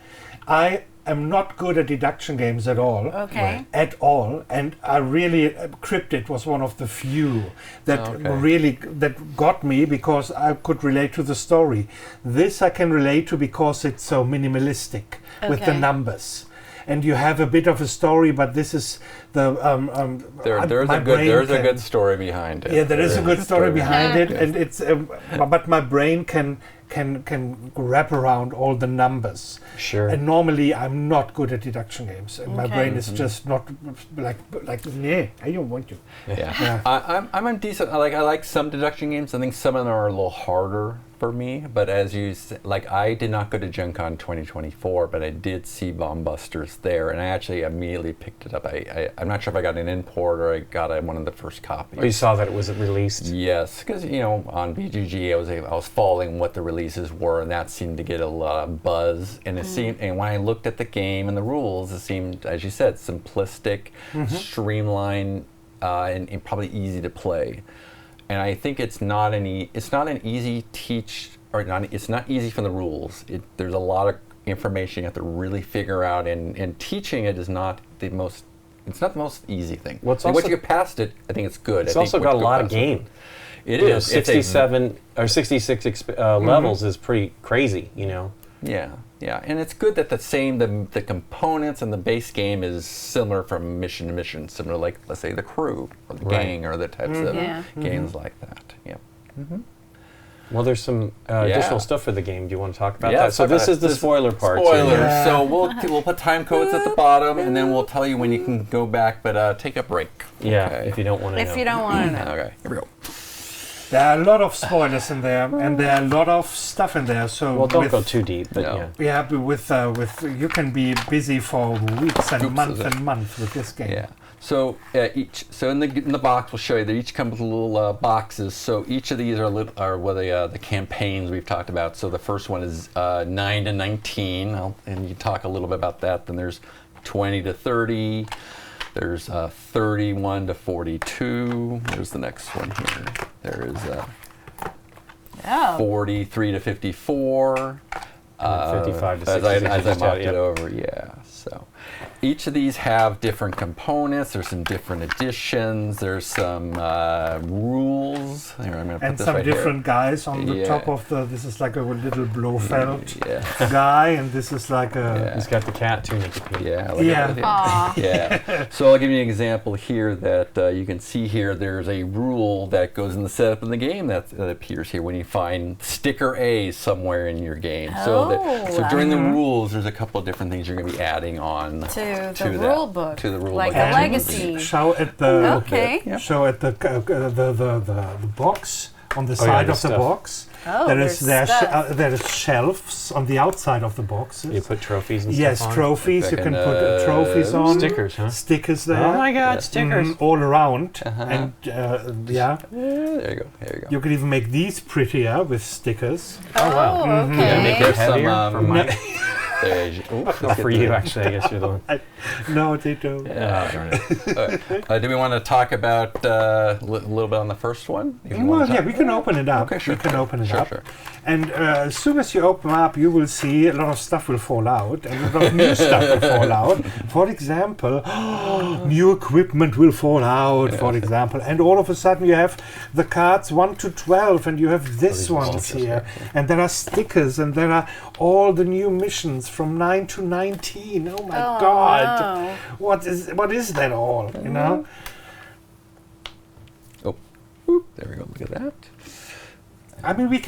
Speaker 5: I am not good at deduction games at all.
Speaker 4: Okay. Right.
Speaker 5: At all. And I really, Cryptid was one of the few that that got me, because I could relate to the story. This I can relate to because it's so minimalistic with the
Speaker 4: Okay.
Speaker 5: numbers. And you have a bit of a story, but this is the
Speaker 3: there's a good story behind it.
Speaker 5: yeah, there is a good story behind it,
Speaker 3: Yeah.
Speaker 5: and it's but my brain can wrap around all the numbers.
Speaker 2: Sure.
Speaker 5: And normally I'm not good at deduction games, and my
Speaker 4: Okay.
Speaker 5: brain is just not like nah, I don't want to.
Speaker 3: Yeah. I'm a decent. I like some deduction games. I think some of them are a little harder for me. But as you I did not go to Gen Con 2024, but I did see Bomb Busters there, and I actually immediately picked it up. I'm not sure if I got an import or I got one of the first copies.
Speaker 2: Oh, you saw that it was released.
Speaker 3: Yes, because on BGG I was following what the releases were, and that seemed to get a lot of buzz. And it seemed, and when I looked at the game and the rules, it seemed, as you said, simplistic, streamlined, and probably easy to play. and I think it's not an easy teach, or it's not easy from the rules. There's a lot of information you have to really figure out, and teaching it is not the most. It's not the most easy thing.
Speaker 2: Well, it's
Speaker 3: once
Speaker 2: also-
Speaker 3: you get past it, I think it's good.
Speaker 2: It's
Speaker 3: I think
Speaker 2: also got a
Speaker 3: once you go
Speaker 2: lot of
Speaker 3: past
Speaker 2: game.
Speaker 3: It
Speaker 2: You know,
Speaker 3: is. It's a-
Speaker 2: 67 or 66 levels is pretty crazy, you know.
Speaker 3: Yeah, and it's good that the components and the base game is similar from mission to mission, similar like, let's say, the crew or the
Speaker 2: Right.
Speaker 3: gang or the types of
Speaker 4: Yeah.
Speaker 3: games like that. Yeah.
Speaker 2: Well, there's some additional stuff for the game. Do you want to talk about
Speaker 3: Yeah,
Speaker 2: that?
Speaker 3: let's
Speaker 2: So
Speaker 3: talk
Speaker 2: this
Speaker 3: about
Speaker 2: is the
Speaker 3: this-
Speaker 2: spoiler part.
Speaker 3: Spoilers.
Speaker 5: Yeah.
Speaker 3: So we'll put time codes at the bottom, and then we'll tell you when you can go back. But take a break.
Speaker 2: Yeah,
Speaker 3: Okay.
Speaker 2: if you don't want to know.
Speaker 4: If you don't want to know.
Speaker 3: Okay. Here we go.
Speaker 5: There are a lot of spoilers in there, and there are a lot of stuff in there. So
Speaker 2: Well, don't
Speaker 5: with,
Speaker 2: go too deep, but
Speaker 3: No.
Speaker 2: yeah.
Speaker 5: Yeah, but with you can be busy for weeks and
Speaker 3: Oops,
Speaker 5: months
Speaker 3: is it?
Speaker 5: and months with this game.
Speaker 3: Yeah. So in the box we'll show you. They each come with little boxes. So each of these are the campaigns we've talked about. So the first one is 9 to 19, and you talk a little bit about that. Then there's 20 to 30. There's 31 to 42. There's the next one here. There is
Speaker 4: Oh.
Speaker 3: 43 to 54.
Speaker 2: 55 to
Speaker 3: as I
Speaker 2: 66,
Speaker 3: mocked
Speaker 2: yeah.
Speaker 3: it over, yeah. So each of these have different components. There's some different additions. There's some rules. Here, I'm gonna put
Speaker 5: And
Speaker 3: this
Speaker 5: some
Speaker 3: right
Speaker 5: different guys on the
Speaker 3: Yeah.
Speaker 5: top of the. This is like a little Blofeld
Speaker 3: here. Yeah.
Speaker 5: guy, and this is like a.
Speaker 3: Yeah.
Speaker 2: He's got the cat too, Nikki.
Speaker 3: Yeah. look
Speaker 5: Yeah.
Speaker 3: at it.
Speaker 4: Aw.
Speaker 3: Yeah. So I'll give you an example here that you can see here. There's a rule that goes in the setup in the game that appears here when you find sticker A somewhere in your game. So during the rules, there's a couple of different things you're going to be adding on
Speaker 4: To the
Speaker 3: that-
Speaker 4: rule book.
Speaker 3: To the rule
Speaker 4: Like
Speaker 3: book.
Speaker 4: a
Speaker 5: And
Speaker 4: legacy.
Speaker 5: Show at the.
Speaker 4: Okay.
Speaker 3: Yeah.
Speaker 5: Show at the box on the
Speaker 2: yeah,
Speaker 5: side
Speaker 2: the
Speaker 5: of the
Speaker 2: stuff.
Speaker 5: box.
Speaker 4: Oh,
Speaker 5: there
Speaker 4: there's
Speaker 5: is
Speaker 4: stuff.
Speaker 5: there is shelves on the outside of the boxes.
Speaker 2: You put trophies and
Speaker 5: Yes,
Speaker 2: stuff on?
Speaker 5: trophies. You
Speaker 3: Like
Speaker 5: can
Speaker 3: an,
Speaker 5: put trophies on.
Speaker 2: Stickers, huh?
Speaker 5: Stickers there.
Speaker 2: Oh my God,
Speaker 3: Yeah.
Speaker 2: stickers.
Speaker 5: All around.
Speaker 3: Uh-huh.
Speaker 5: And
Speaker 3: Yeah, there you go. There you go.
Speaker 5: you can even make these prettier with stickers.
Speaker 2: Oh, wow.
Speaker 4: Oh,
Speaker 3: Yeah,
Speaker 4: okay.
Speaker 3: make it
Speaker 2: Heavier
Speaker 3: heavier
Speaker 2: for my,
Speaker 3: There you go.
Speaker 2: not for you, actually. I guess you're the one.
Speaker 5: No, they don't.
Speaker 2: Oh, darn it.
Speaker 3: Do we want to talk about a little bit on the first one? If you
Speaker 5: Well,
Speaker 3: wanna
Speaker 5: yeah,
Speaker 3: talk-
Speaker 5: we can open it up.
Speaker 3: Okay, sure.
Speaker 5: We can open it
Speaker 3: Sure,
Speaker 5: up.
Speaker 3: sure.
Speaker 5: And as soon as you open up, you will see a lot of stuff will fall out, and a lot of new stuff will fall out. For example, new equipment will fall out, for example. And all of a sudden you have the cards 1 to 12, and you have this
Speaker 2: these are
Speaker 5: ones
Speaker 2: stickers,
Speaker 5: here. And there are stickers, and there are all the new missions from 9 to 19. Oh my
Speaker 4: Oh,
Speaker 5: God.
Speaker 4: no.
Speaker 5: What is that all, you know?
Speaker 3: Oh, whoop, there we go. Look at that.
Speaker 5: I mean, we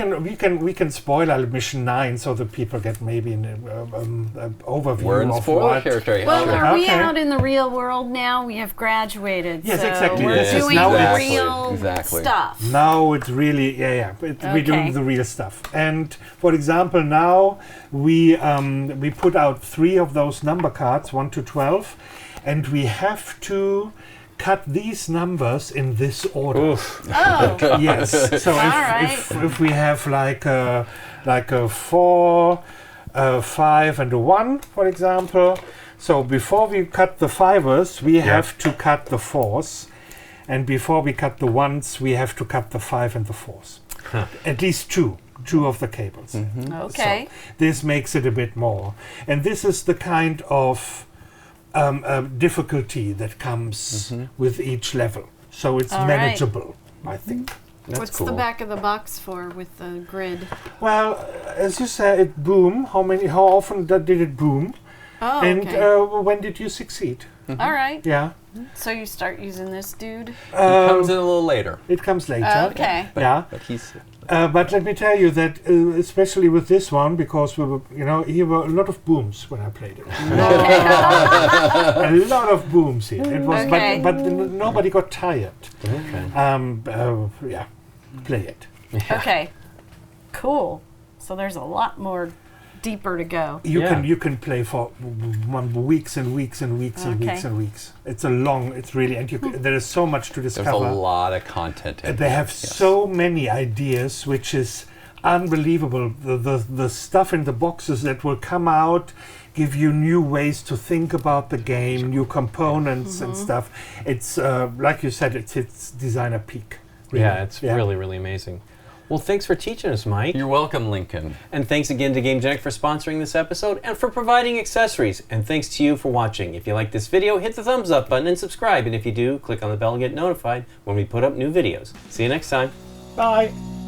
Speaker 5: can spoil our mission 9 so that people get maybe an overview
Speaker 3: We're in
Speaker 5: of
Speaker 3: spoiler
Speaker 5: what.
Speaker 3: territory.
Speaker 4: Well,
Speaker 3: Okay.
Speaker 4: are we
Speaker 5: Okay.
Speaker 4: out in the real world now? We have graduated.
Speaker 5: Yes,
Speaker 4: so
Speaker 5: exactly.
Speaker 4: We're
Speaker 5: This is
Speaker 4: doing
Speaker 5: now it's-
Speaker 4: real
Speaker 3: Exactly.
Speaker 4: stuff.
Speaker 5: Now it's really we're doing
Speaker 4: Okay.
Speaker 5: the real stuff. And for example, now we put out 3 of those number cards, 1 to 12, and we have to cut these numbers in this order.
Speaker 2: Oof.
Speaker 4: Oh,
Speaker 5: Yes. So
Speaker 4: right.
Speaker 5: if we have like a 4, 5, and a 1, for example. So before we cut the 5s, we have to cut the 4s, and before we cut the 1s, we have to cut the 5 and the 4s.
Speaker 2: Huh.
Speaker 5: At least two of the cables.
Speaker 4: okay.
Speaker 5: So this makes it a bit more, and this is the kind of difficulty that comes with each level. So it's
Speaker 4: All right.
Speaker 5: manageable, I think.
Speaker 2: That's
Speaker 4: What's
Speaker 2: cool.
Speaker 4: the back of the box for with the grid?
Speaker 5: Well, as you said, it boom. How often did it boom?
Speaker 4: Oh,
Speaker 5: And
Speaker 4: okay.
Speaker 5: when did you succeed?
Speaker 4: All right.
Speaker 5: Yeah.
Speaker 4: So you start using this dude?
Speaker 3: He comes in a little later.
Speaker 5: It comes later.
Speaker 4: Okay.
Speaker 5: Yeah.
Speaker 3: But he's
Speaker 5: But let me tell you that, especially with this one, because we were, here were a lot of booms when I played it. A lot of booms here. It was,
Speaker 4: Okay.
Speaker 5: but nobody got tired.
Speaker 2: Okay.
Speaker 5: Yeah, play it.
Speaker 4: Okay. Cool. So there's a lot more deeper to go.
Speaker 5: You can play for weeks and weeks and weeks and weeks
Speaker 4: Okay.
Speaker 5: and weeks. It's it's really, and there is so much to
Speaker 3: there's
Speaker 5: discover.
Speaker 3: a lot of content. In
Speaker 5: They
Speaker 3: it.
Speaker 5: have
Speaker 3: Yes.
Speaker 5: so many ideas, which is unbelievable. The stuff in the boxes that will come out give you new ways to think about the game, new components and stuff. It's like you said, it's designer peak.
Speaker 2: Yeah, it's really, really amazing. Well, thanks for teaching us, Mike.
Speaker 3: You're welcome, Lincoln.
Speaker 2: And thanks again to Gamegenic for sponsoring this episode and for providing accessories. And thanks to you for watching. If you like this video, hit the thumbs up button and subscribe. And if you do, click on the bell and get notified when we put up new videos. See you next time.
Speaker 5: Bye.